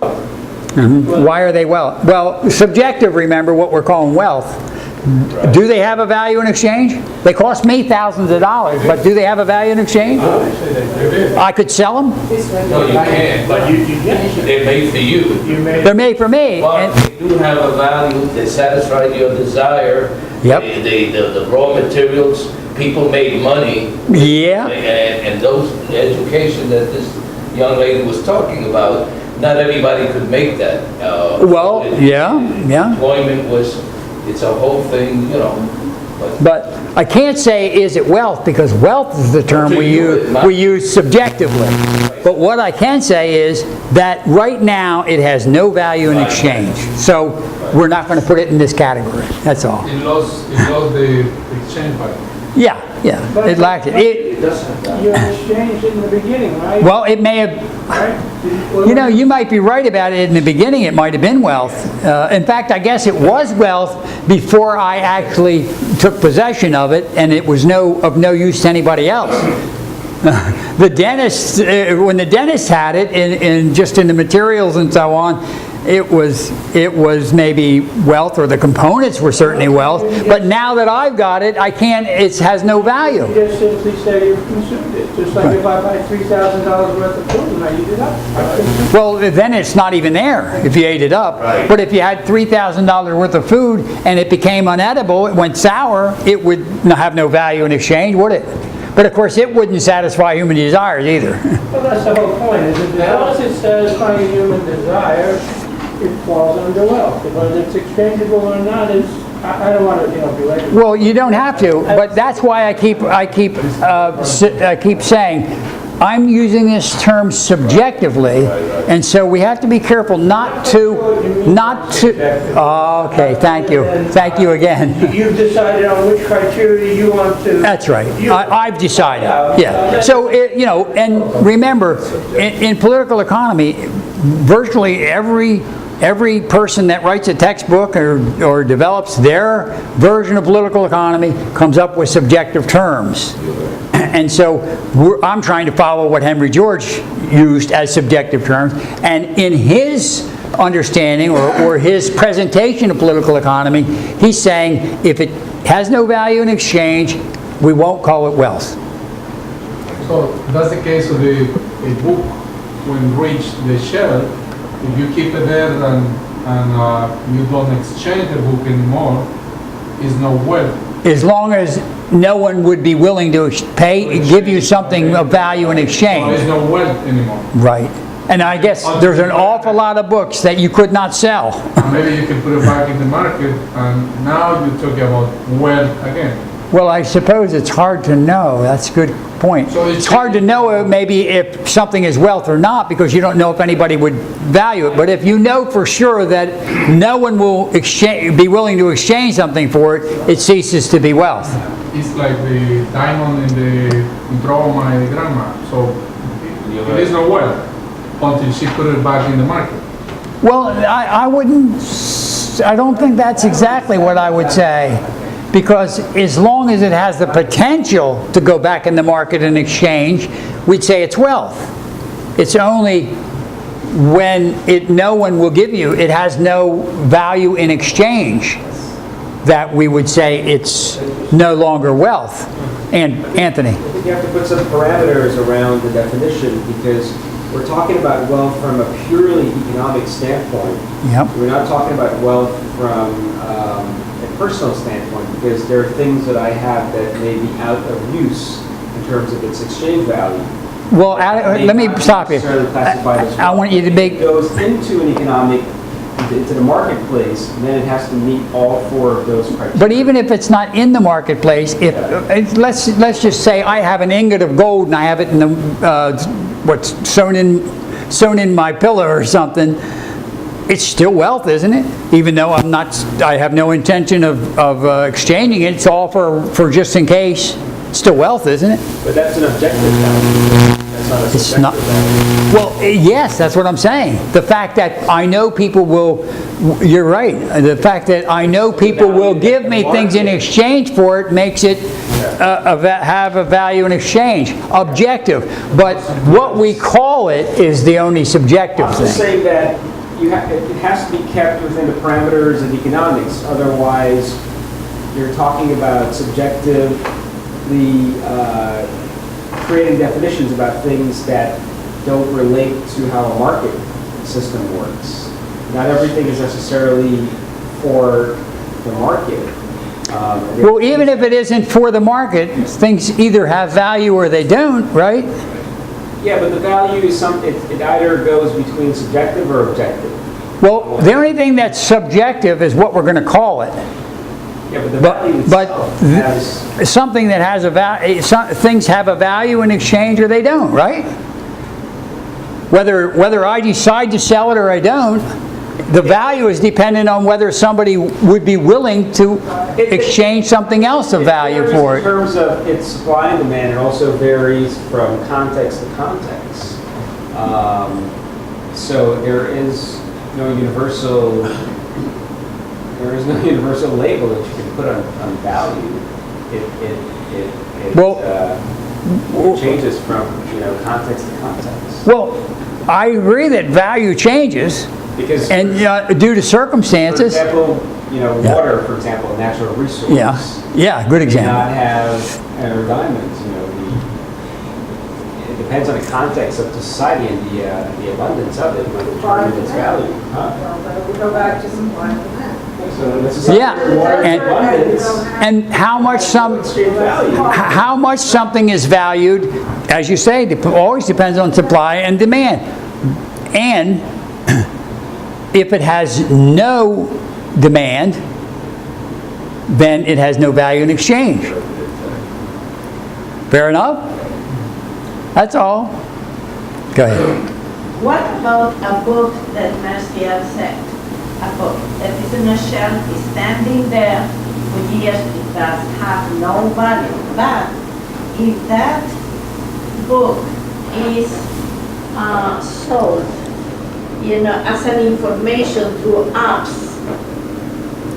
Why are they wealth? Well, subjective, remember what we're calling wealth. Do they have a value in exchange? They cost me thousands of dollars, but do they have a value in exchange? I could sell them. No, you can't, but they're made for you. They're made for me. But they do have a value, they satisfy your desire. Yep. The raw materials, people made money. Yeah. And those, the education that this young lady was talking about, not everybody could make that. Well, yeah. Employment was, it's a whole thing, you know. But I can't say is it wealth because wealth is the term we use subjectively. But what I can say is that right now it has no value in exchange. So we're not going to put it in this category. That's all. It lost the exchange value. Yeah. It lacked it. You exchanged in the beginning, right? Well, it may have. Right? You know, you might be right about it in the beginning. It might have been wealth. In fact, I guess it was wealth before I actually took possession of it, and it was of no use to anybody else. The dentist, when the dentist had it, in just in the materials and so on, it was maybe wealth, or the components were certainly wealth. But now that I've got it, I can't. It has no value. You just simply say you consumed it. Just like if I buy $3,000 worth of food and I eat it up. I consumed it. Well, then it's not even there if you ate it up. Right. But if you had $3,000 worth of food and it became unedible, it went sour, it would have no value in exchange, would it? But of course, it wouldn't satisfy human desires either. Well, that's the whole point. Is it as it's satisfying human desire, it falls under wealth. Whether it's exchangeable or not is, I don't want to, be like. Well, you don't have to, but that's why I keep saying I'm using this term subjectively, and so we have to be careful not to. Oh, okay, thank you again. You've decided on which criteria you want to. That's right. I've decided. Yeah. So and remember, in political economy, virtually every every person that writes a textbook or develops their version of political economy comes up with subjective terms. And so I'm trying to follow what Henry George used as subjective terms. And in his understanding or his presentation of political economy, he's saying if it has no value in exchange, we won't call it wealth. So that's the case of a book when reach the shelf. If you keep it there and you don't exchange the book anymore, it's no wealth. As long as no one would be willing to give you something of value in So exchange. there's no wealth anymore. Right. And I guess there's an awful lot of books that you could not sell. Maybe you can put it back in the market, and now you're talking about wealth again. Well, I suppose it's hard to know. That's a good point. So It's hard to know maybe if something is wealth or not because you don't know if anybody would value it. But if you know for sure that no one will be willing to exchange something for it, it ceases to be wealth. It's like the diamond in the drawer of my grandma. So it is no wealth until she put it back in the market. Well, I don't think that's exactly what I would say. Because as long as it has the potential to go back in the market and exchange, we'd say it's wealth. It's only when no one will give you, it has no value in exchange, that we would say it's no longer wealth. And Anthony? I think you have to put some parameters around the definition because we're talking about wealth from a purely economic standpoint. Yep. We're not talking about wealth from a personal standpoint because there are things that I have that may be out of use in terms of its exchange value. Well, let me stop you. I want you to It goes into an economic, into the marketplace, and then it has to meet all four of those criteria. But even if it's not in the marketplace, let's just say I have an ingot of gold and I have it in the what's sewn in my pillow or something. It's still wealth, isn't it? Even though I have no intention of exchanging it. It's all for just in case. It's still wealth, isn't it? But that's an objective value. That's not a subjective value. Well, yes, that's what I'm saying. The fact that I know people will, you're right. The fact that I know people will give me things in exchange for it makes it have a value in exchange. Objective. But what we call it is the only subjective I'm thing. just saying that it has to be kept within the parameters of economics. Otherwise, you're talking about subjectively creating definitions about things that don't relate to how a market system works. Not everything is necessarily for the market. Well, even if it isn't for the market, things either have value or they don't, right? Yeah, but the value is it either goes between subjective or objective. Well, the only thing that's subjective is what we're going to call it. Yeah, but the value itself has... Something that has a value, things have a value in exchange or they don't, right? Whether I decide to sell it or I don't, the value is dependent on whether somebody would be willing to exchange something else of value for it. In terms of its supply and demand, it also varies from context to context. So there is no universal label that you can put on value. It changes from context to context. Well, I agree that value changes. Because due to circumstances. For example, water, for example, a natural resource. Yeah, good example. May not have diamonds. It depends on the context of the society and the abundance of it, but determine its value. But we go back to supply and demand. So and how much something is valued, as you say, always depends on supply and demand. And if it has no demand, then it has no value in exchange. Fair enough? That's all. Go ahead. What about a book that Marcio said? A book that is in a shelf, is standing there for years, it does have no value. But if that book is sold as an information through apps,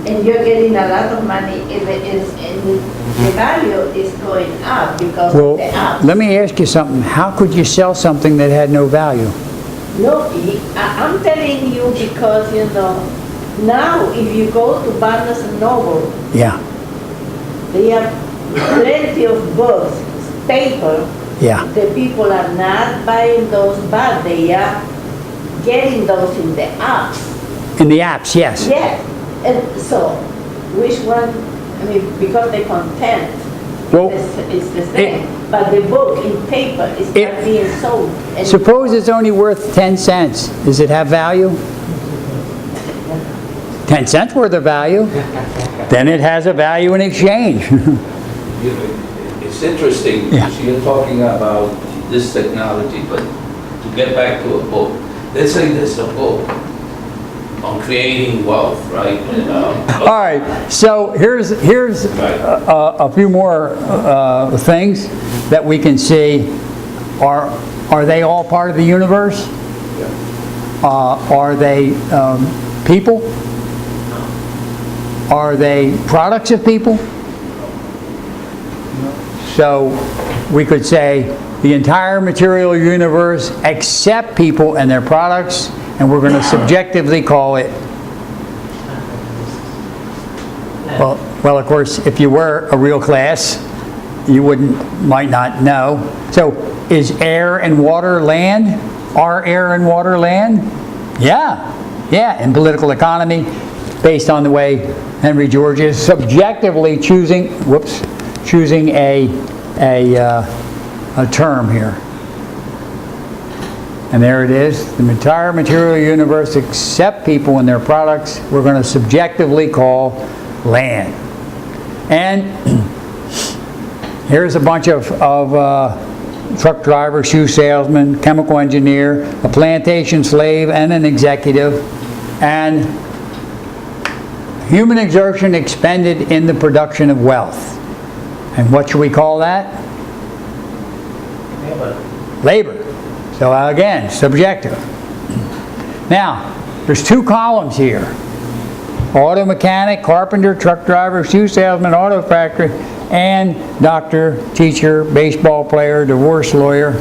and you're getting a lot of money, and the value is going up because Well, of the apps. let me ask you something. How could you sell something that had no value? No, I'm telling you because, now if you go to Barnes and Noble, Yeah, they have plenty of books, paper. yeah. The people are not buying those back, they are getting those in the apps. In the apps, yes. Yes, and so, which one, because the content Well, is the same, but the book in paper is not being sold. And Suppose it's only worth 10 cents. Does it have value? 10 cents worth of value. Then it has a value in exchange. It's interesting, Yeah. because you're talking about this technology, but to get back to a book, let's say there's a book on creating wealth, right? All right, so here's a few more things that we can see. Are they all part of the universe? Are they people? Are they products of people? So we could say the entire material universe except people and their products, and we're going to subjectively call it, well, of course, if you were a real class, you might not know. So is air and water land? Are air and water land? Yeah, in political economy, based on the way Henry Georgist is subjectively choosing a term here. And there it is, the entire material universe except people and their products, we're going to subjectively call land. And here's a bunch of truck driver, shoe salesman, chemical engineer, a plantation slave, and an executive, and human exertion expended in the production of wealth. And what should we call that? Labor. So again, subjective. Now, there's two columns here. Auto mechanic, carpenter, truck driver, shoe salesman, auto factory, and doctor, teacher, baseball player, divorce lawyer.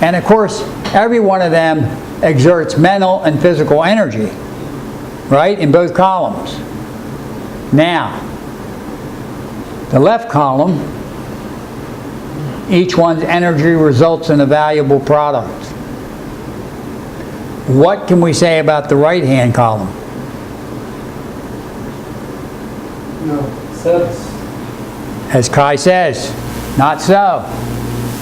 And of course, every one of them exerts mental and physical energy, right, in both columns. Now, the left column, each one's energy results in a valuable product. What can we say about the right-hand column? As Kai says, not so.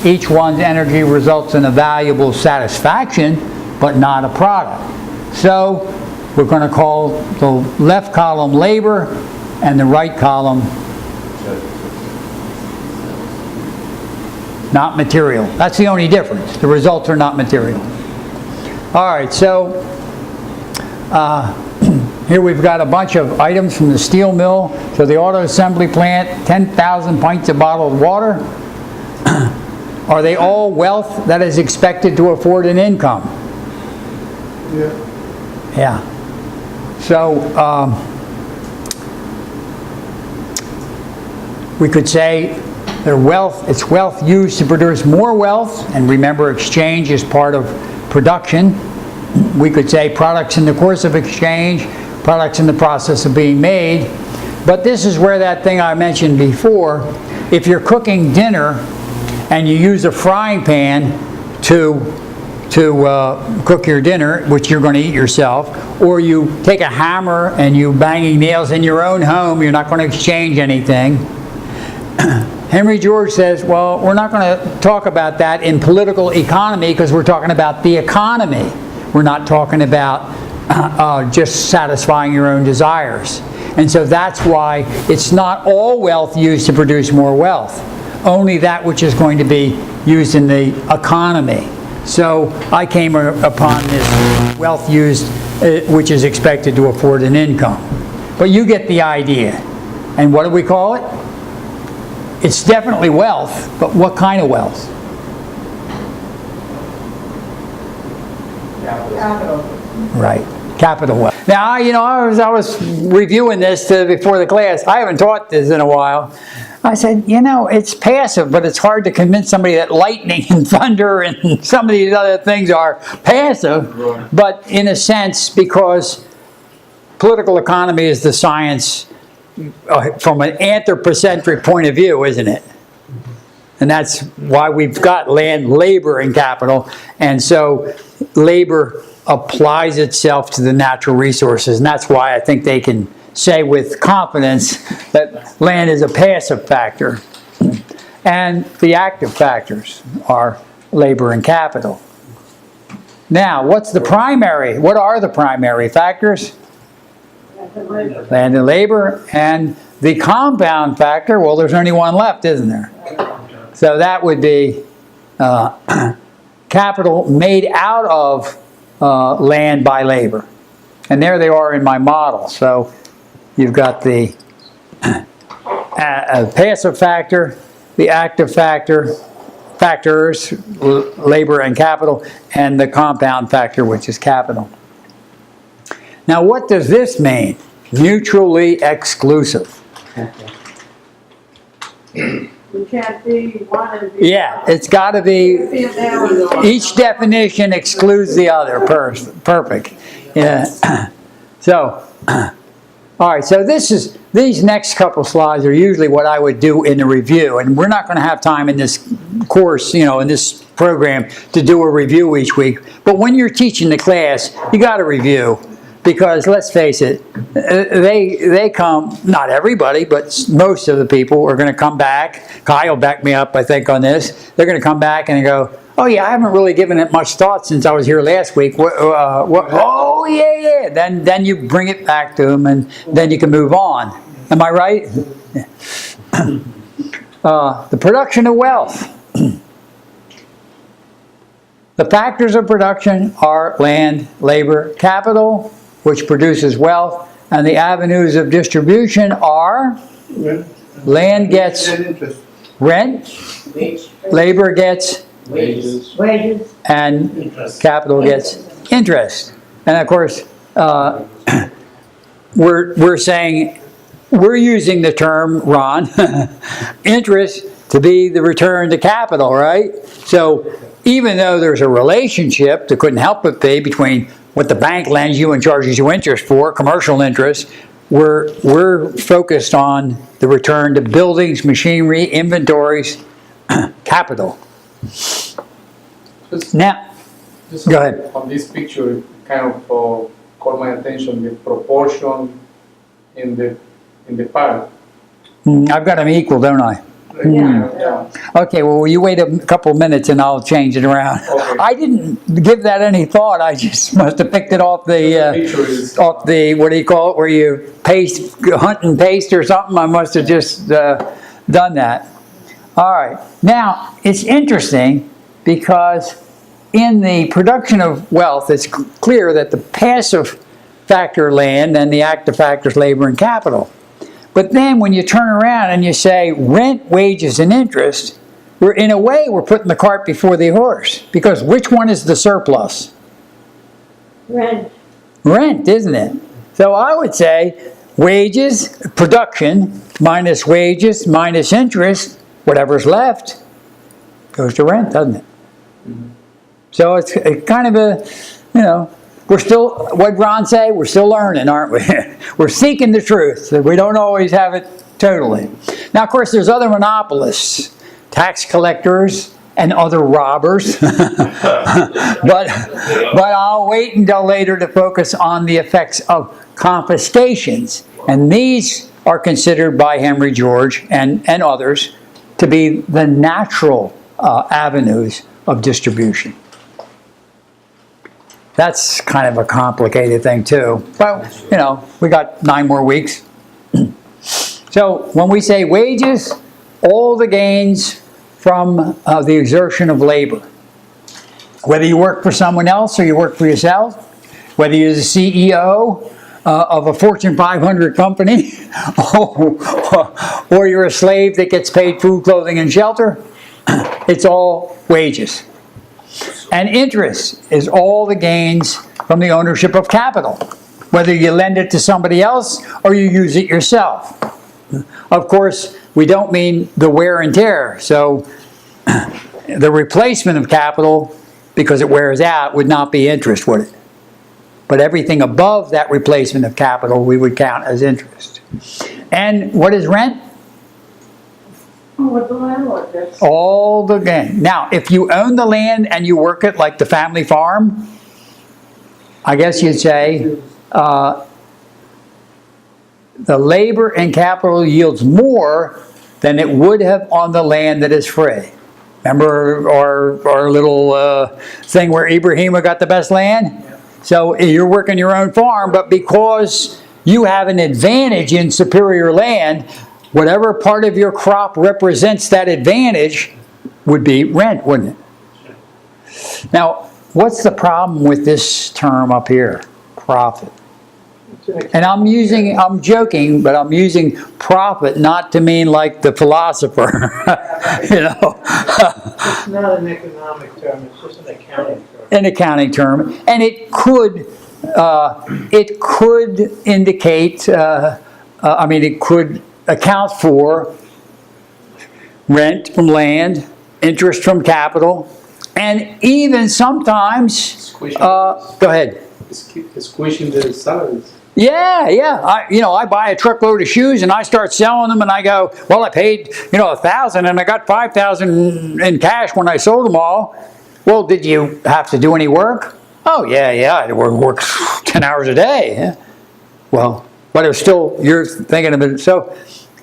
Each one's energy results in a valuable satisfaction, but not a product. So we're going to call the left column labor and the right column not material. That's the only difference. The results are not material. All right, so here we've got a bunch of items from the steel mill to the auto assembly plant, 10,000 pints of bottled water. Are they all wealth that is expected to afford an income? Yeah. So we could say their wealth, it's wealth used to produce more wealth, and remember exchange is part of production. We could say products in the course of exchange, products in the process of being made. But this is where that thing I mentioned before, if you're cooking dinner and you use a frying pan to cook your dinner, which you're going to eat yourself, or you take a hammer and you banging nails in your own home, you're not going to exchange anything. Henry George says, well, we're not going to talk about that in political economy because we're talking about the economy. We're not talking about just satisfying your own desires. And so that's why it's not all wealth used to produce more wealth. Only that which is going to be used in the economy. So I came upon this wealth used, which is expected to afford an income. But you get the idea. And what do we call it? It's definitely wealth, but what kind of wealth? Capital. Right. Capital wealth. Now, I was reviewing this before the class. I haven't taught this in a while. I said, it's passive, but it's hard to convince somebody that lightning and thunder and some of these other things are passive. Right. But in a sense, because political economy is the science from an anthropocentric point of view, isn't it? And that's why we've got land, labor, and capital. And so labor applies itself to the natural resources. And that's why I think they can say with confidence that land is a passive factor. And the active factors are labor and capital. Now, what are the primary factors? Land and labor. And the compound factor, well, there's only one left, isn't there? So that would be capital made out of land by labor. And there they are in my model. So you've got the passive factor, the active factors, labor and capital, and the compound factor, which is capital. Now, what does this mean? Mutually exclusive. You can't be one and be Yeah, it's got to be, each definition excludes the other. Perfect. Yeah. So, all right, so these next couple slides are usually what I would do in the review, and we're not going to have time in this course, in this program to do a review each week. But when you're teaching the class, you got to review. Because let's face it, they come, not everybody, but most of the people are going to come back. Kyle will back me up, I think, on this. They're going to come back and go, oh yeah, I haven't really given it much thought since I was here last week. Oh yeah. Then you bring it back to them, and then you can move on. Am I right? The production of wealth. The factors of production are land, labor, capital, which produces wealth, and the avenues of distribution are land gets rent, labor gets Wages. and capital gets interest. And of course, we're saying, we're using the term, Ron, interest to be the return to capital, right? So even though there's a relationship, there couldn't help but be, between what the bank lends you and charges you interest for, commercial interest, we're focused on the return to buildings, machinery, inventories, capital. Now, go ahead. On this picture, it kind of caught my attention, the proportion in the part. I've got them equal, don't I? Yeah. Okay, well, you wait a couple minutes and I'll change it around. Okay. I didn't give that any thought. I just must have picked it off the what do you call it, where you hunt and paste or something. I must have just done that. All right. Now, it's interesting because in the production of wealth, it's clear that the passive factor, land, and the active factors, labor and capital. But then when you turn around and you say rent, wages, and interest, in a way we're putting the cart before the horse. Because which one is the surplus? Rent. Rent, isn't it? So I would say wages, production, minus wages, minus interest, whatever's left goes to rent, doesn't it? So it's kind of a, we're still, what Ron say, we're still learning, aren't we? We're seeking the truth. We don't always have it totally. Now, of course, there's other monopolists, tax collectors, and other robbers. but I'll wait until later to focus on the effects of confiscations. And these are considered by Henry George and others to be the natural avenues of distribution. That's kind of a complicated thing too. But, we got 9 more weeks. So when we say wages, all the gains from the exertion of labor. Whether you work for someone else or you work for yourself, whether you're the CEO of a Fortune 500 company, or you're a slave that gets paid food, clothing, and shelter, it's all wages. And interest is all the gains from the ownership of capital, whether you lend it to somebody else or you use it yourself. Of course, we don't mean the wear and tear. So the replacement of capital, because it wears out, would not be interest, would it? But everything above that replacement of capital, we would count as interest. And what is rent? What the landlord gets. All the gain. Now, if you own the land and you work it like the family farm, I guess you'd say the labor and capital yields more than it would have on the land that is free. Remember our little thing where Ibrahim got the best land? Yeah. So you're working your own farm, but because you have an advantage in superior land, whatever part of your crop represents that advantage would be rent, wouldn't it? Now, what's the problem with this term up here? Profit. And I'm joking, but I'm using profit not to mean like the philosopher, you know. It's not an economic term, it's just an accounting term. An accounting term, and it could indicate, it could account for rent from land, interest from capital, and even sometimes, go ahead. Squishing the salaries. Yeah. I buy a truckload of shoes and I start selling them and I go, well, I paid, $1,000 and I got $5,000 in cash when I sold them all. Well, did you have to do any work? Oh, yeah, I work 10 hours a day. Yeah. Well, but it was still, you're thinking of it. So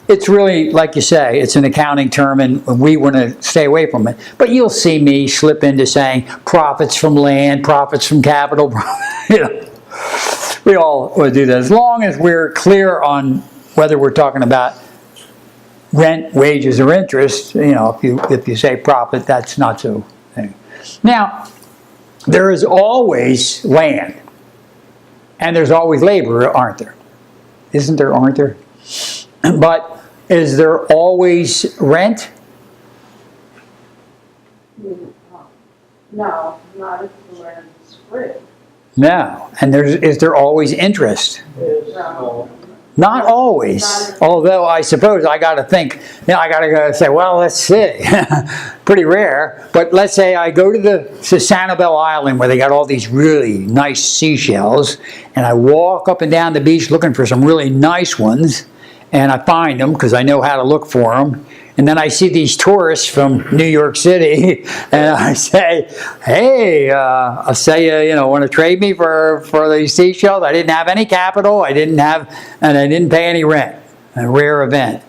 it's really, like you say, it's an accounting term and we want to stay away from it. But you'll see me slip into saying profits from land, profits from capital, We all would do that. As long as we're clear on whether we're talking about rent, wages, or interest, if you say profit, that's not so. Now, there is always land, and there's always labor, aren't there? Isn't there, aren't there? But is there always rent? No, not if the land is free. No. And is there always interest? No. Not always. Although I suppose I got to think, I got to go say, well, let's see. Pretty rare. But let's say I go to Sanibel Island where they got all these really nice seashells, and I walk up and down the beach looking for some really nice ones, and I find them because I know how to look for them. And then I see these tourists from New York City, and I say, hey, I say, want to trade me for these seashells? I didn't have any capital, and I didn't pay any rent. A rare event.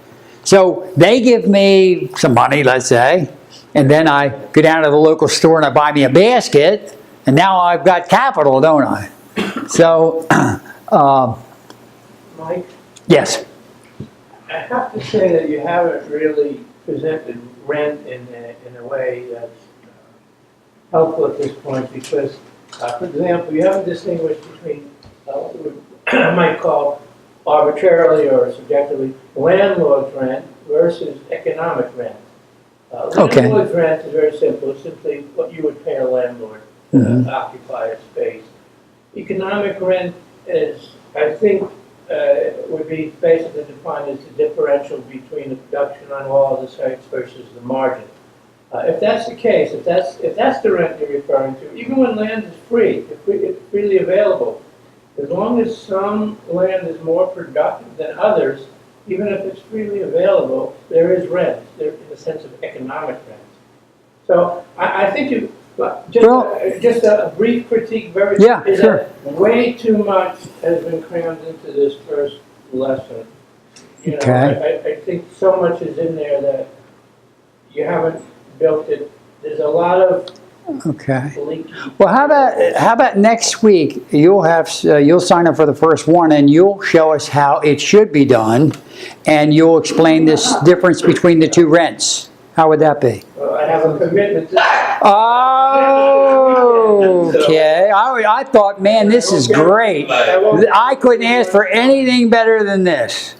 So they give me some money, let's say, and then I go down to the local store and I buy me a basket, and now I've got capital, don't I? So, Mike? Yes. I have to say that you haven't really presented rent in a way that's helpful at this point because, for example, you haven't distinguished between what I might call arbitrarily or subjectively landlord's rent versus economic rent. Okay. Landlord's rent is very simple. It's simply what you would pay a landlord to occupy a space. Economic rent is, I think, would be basically defined as the differential between the production on all of the sites versus the margin. If that's the case, if that's the rent you're referring to, even when land is free, it's freely available, as long as some land is more productive than others, even if it's freely available, there is rent, there in the sense of economic rent. So I think just a brief critique, sure. Way too much has been crammed into this first lesson. Okay. I think so much is in there that you haven't built it. There's a lot of leaky. Well, how about next week? You'll sign up for the first one, and you'll show us how it should be done, and you'll explain this difference between the two rents. How would that be? Well, I have a commitment to Oh, okay. I thought, man, this is great. I couldn't ask for anything better than this.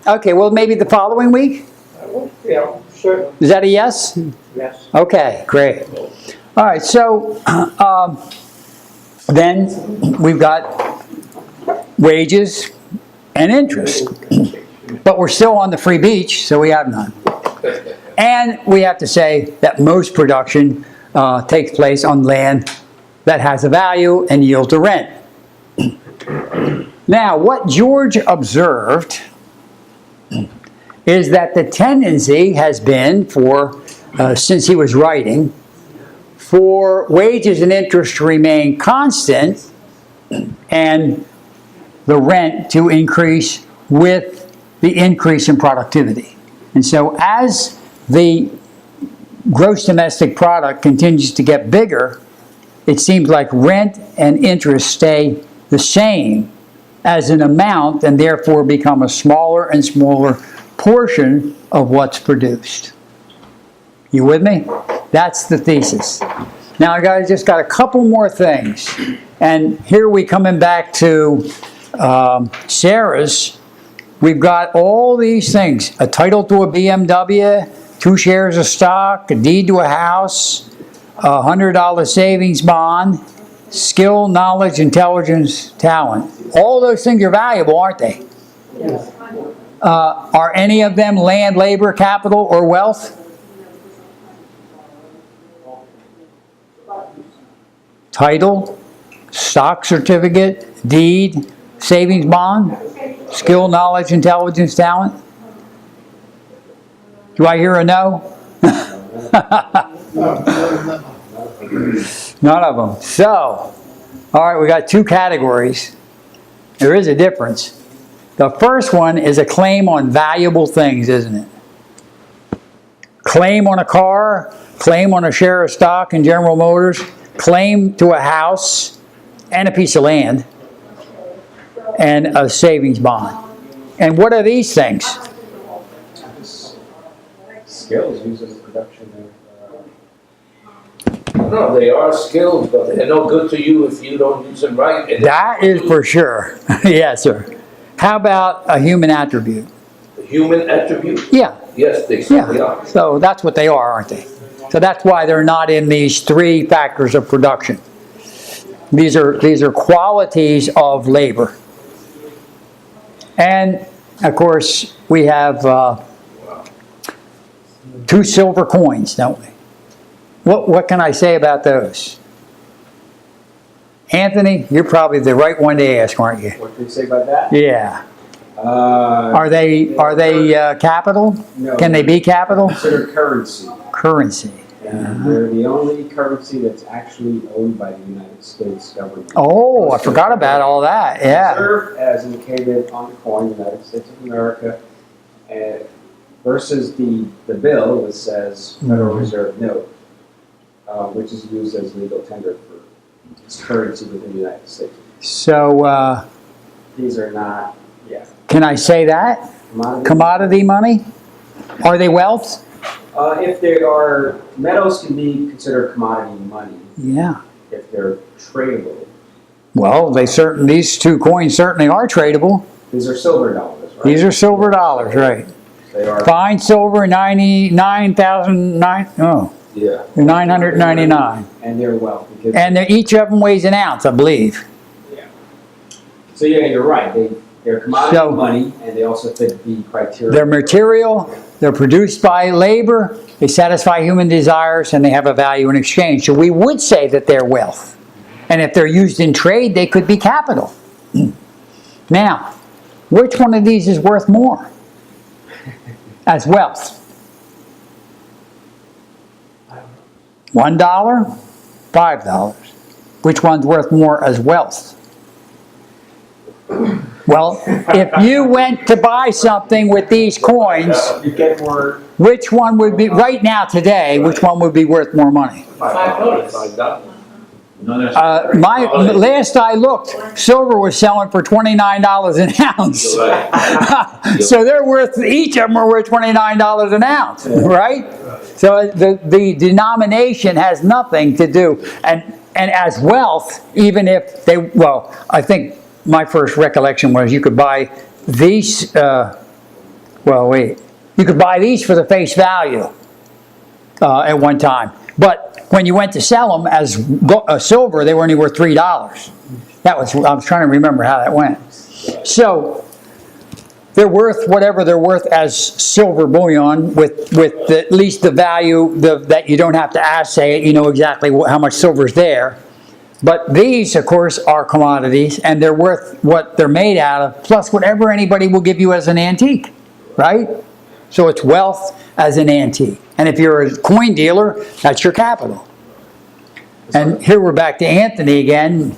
Okay, well, maybe the following week? Yeah, sure. Is that a yes? Yes. Okay, great. All right, so Then we've got wages and interest. But we're still on the free beach, so we have none. And we have to say that most production takes place on land that has a value and yields a rent. Now, what George observed is that the tendency has been for, since he was writing, for wages and interest to remain constant and the rent to increase with the increase in productivity. And so as the gross domestic product continues to get bigger, it seems like rent and interest stay the same as an amount and therefore become a smaller and smaller portion of what's produced. You with me? That's the thesis. Now I just got a couple more things. And here we coming back to Sarah's. We've got all these things: a title to a BMW, 2 shares of stock, a deed to a house, a $100 savings bond, skill, knowledge, intelligence, talent. All those things are valuable, aren't they? Yes. Are any of them land, labor, capital, or wealth? Title, stock certificate, deed, savings bond, skill, knowledge, intelligence, talent. Do I hear a no? None of them. So, all right, we got 2 categories. There is a difference. The first one is a claim on valuable things, isn't it? Claim on a car, claim on a share of stock in General Motors, claim to a house and a piece of land, and a savings bond. And what are these things? Skills used in the production of. No, they are skills, but they're no good to you if you don't use them right. And That is for sure. Yes, sir. How about a human attribute? human attribute? Yeah. Yes, they certainly Yeah. are. So that's what they are, aren't they? So that's why they're not in these 3 factors of production. These are qualities of labor. And of course, we have 2 silver coins, don't we? What can I say about those? Anthony, you're probably the right one to ask, aren't you? What can you say about that? Yeah. Are they capital? No. Can they be capital? Considered currency. Currency. And they're the only currency that's actually owned by the United States government. Oh, I forgot about all that. Yeah. Reserved as indicated on the coin, United States of America, versus the bill that says Federal Reserve note, which is used as legal tender for its currency within the United States. So, These are not, can I say that? Commodity money? Are they wealth? If they are, metals can be considered commodity money Yeah. if they're tradable. Well, these 2 coins certainly are tradable. These are silver dollars, right? These are silver dollars, right? They are. Fine silver, 999. And they're wealth. Because, And each of them weighs an ounce, I believe. so you're right. They're commodity So- money, and they also fit the criteria. They're material, they're produced by labor, they satisfy human desires, and they have a value in exchange. So we would say that they're wealth. And if they're used in trade, they could be capital. Now, which one of these is worth more as wealth? $1, $5. Which one's worth more as wealth? Well, if you went to buy something with these coins, You get more. which one would be, right now today, which one would be worth more money? $5. Last I looked, silver was selling for $29 an ounce. Right. So they're worth, each of them are worth $29 an ounce, right? So the denomination has nothing to do. And as wealth, even if they, well, I think my first recollection was you could buy these, you could buy these for the face value at one time. But when you went to sell them as silver, they were only worth $3. I was trying to remember how that went. So they're worth whatever they're worth as silver bullion, with at least the value that you don't have to assay it. You know exactly how much silver is there. But these, of course, are commodities, and they're worth what they're made out of, plus whatever anybody will give you as an antique, right? So it's wealth as an antique. And if you're a coin dealer, that's your capital. And here we're back to Anthony again.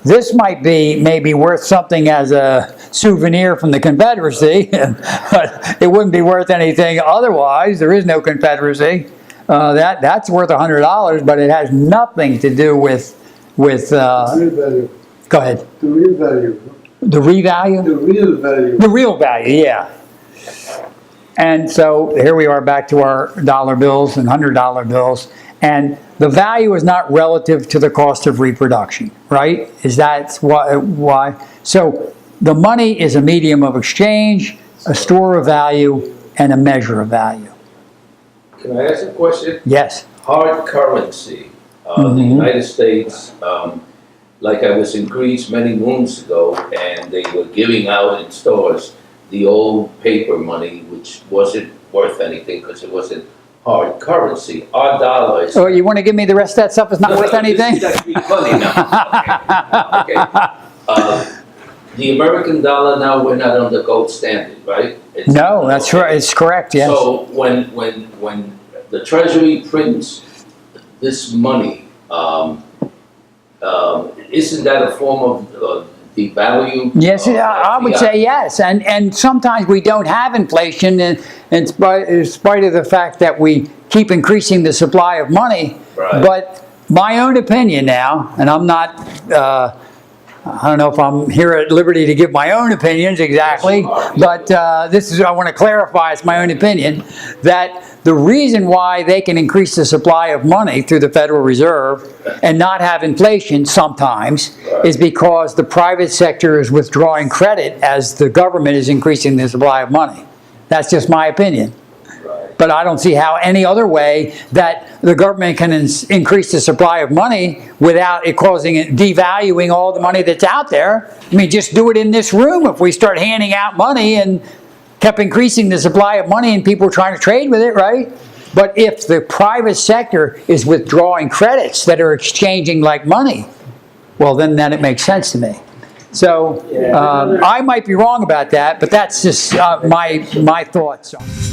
This might be maybe worth something as a souvenir from the Confederacy, but it wouldn't be worth anything otherwise. There is no Confederacy. That's worth $100, but it has nothing to do with real value. Go ahead. The real value. The revalue? The real value. The real value, yeah. And so here we are back to our dollar bills and $100 bills. And the value is not relative to the cost of reproduction, right? Is that why? So the money is a medium of exchange, a store of value, and a measure of value. Can I ask a question? Yes. Hard currency. The United States, like I was in Greece many moons ago, and they were giving out in stores the old paper money, which wasn't worth anything because it wasn't hard currency. Our dollars. Oh, you want to give me the rest of that stuff? It's not worth anything? This is actually funny now. Okay. The American dollar now, we're not on the gold standard, right? No, that's right. It's correct, yes. So when the Treasury prints this money, isn't that a form of the value? Yes, I would say yes. And sometimes we don't have inflation in spite of the fact that we keep increasing the supply of money. Right. But my own opinion now, and I'm not, I don't know if I'm here at liberty to give my own opinions exactly, but I want to clarify, it's my own opinion, that the reason why they can increase the supply of money through the Federal Reserve and not have inflation sometimes is because the private sector is withdrawing credit as the government is increasing the supply of money. That's just my opinion. But I don't see how any other way that the government can increase the supply of money without it devaluing all the money that's out there. I mean, just do it in this room. If we start handing out money and kept increasing the supply of money and people trying to trade with it, right? But if the private sector is withdrawing credits that are exchanging like money, well, then it makes sense to me. So I might be wrong about that, but that's just my thoughts on it.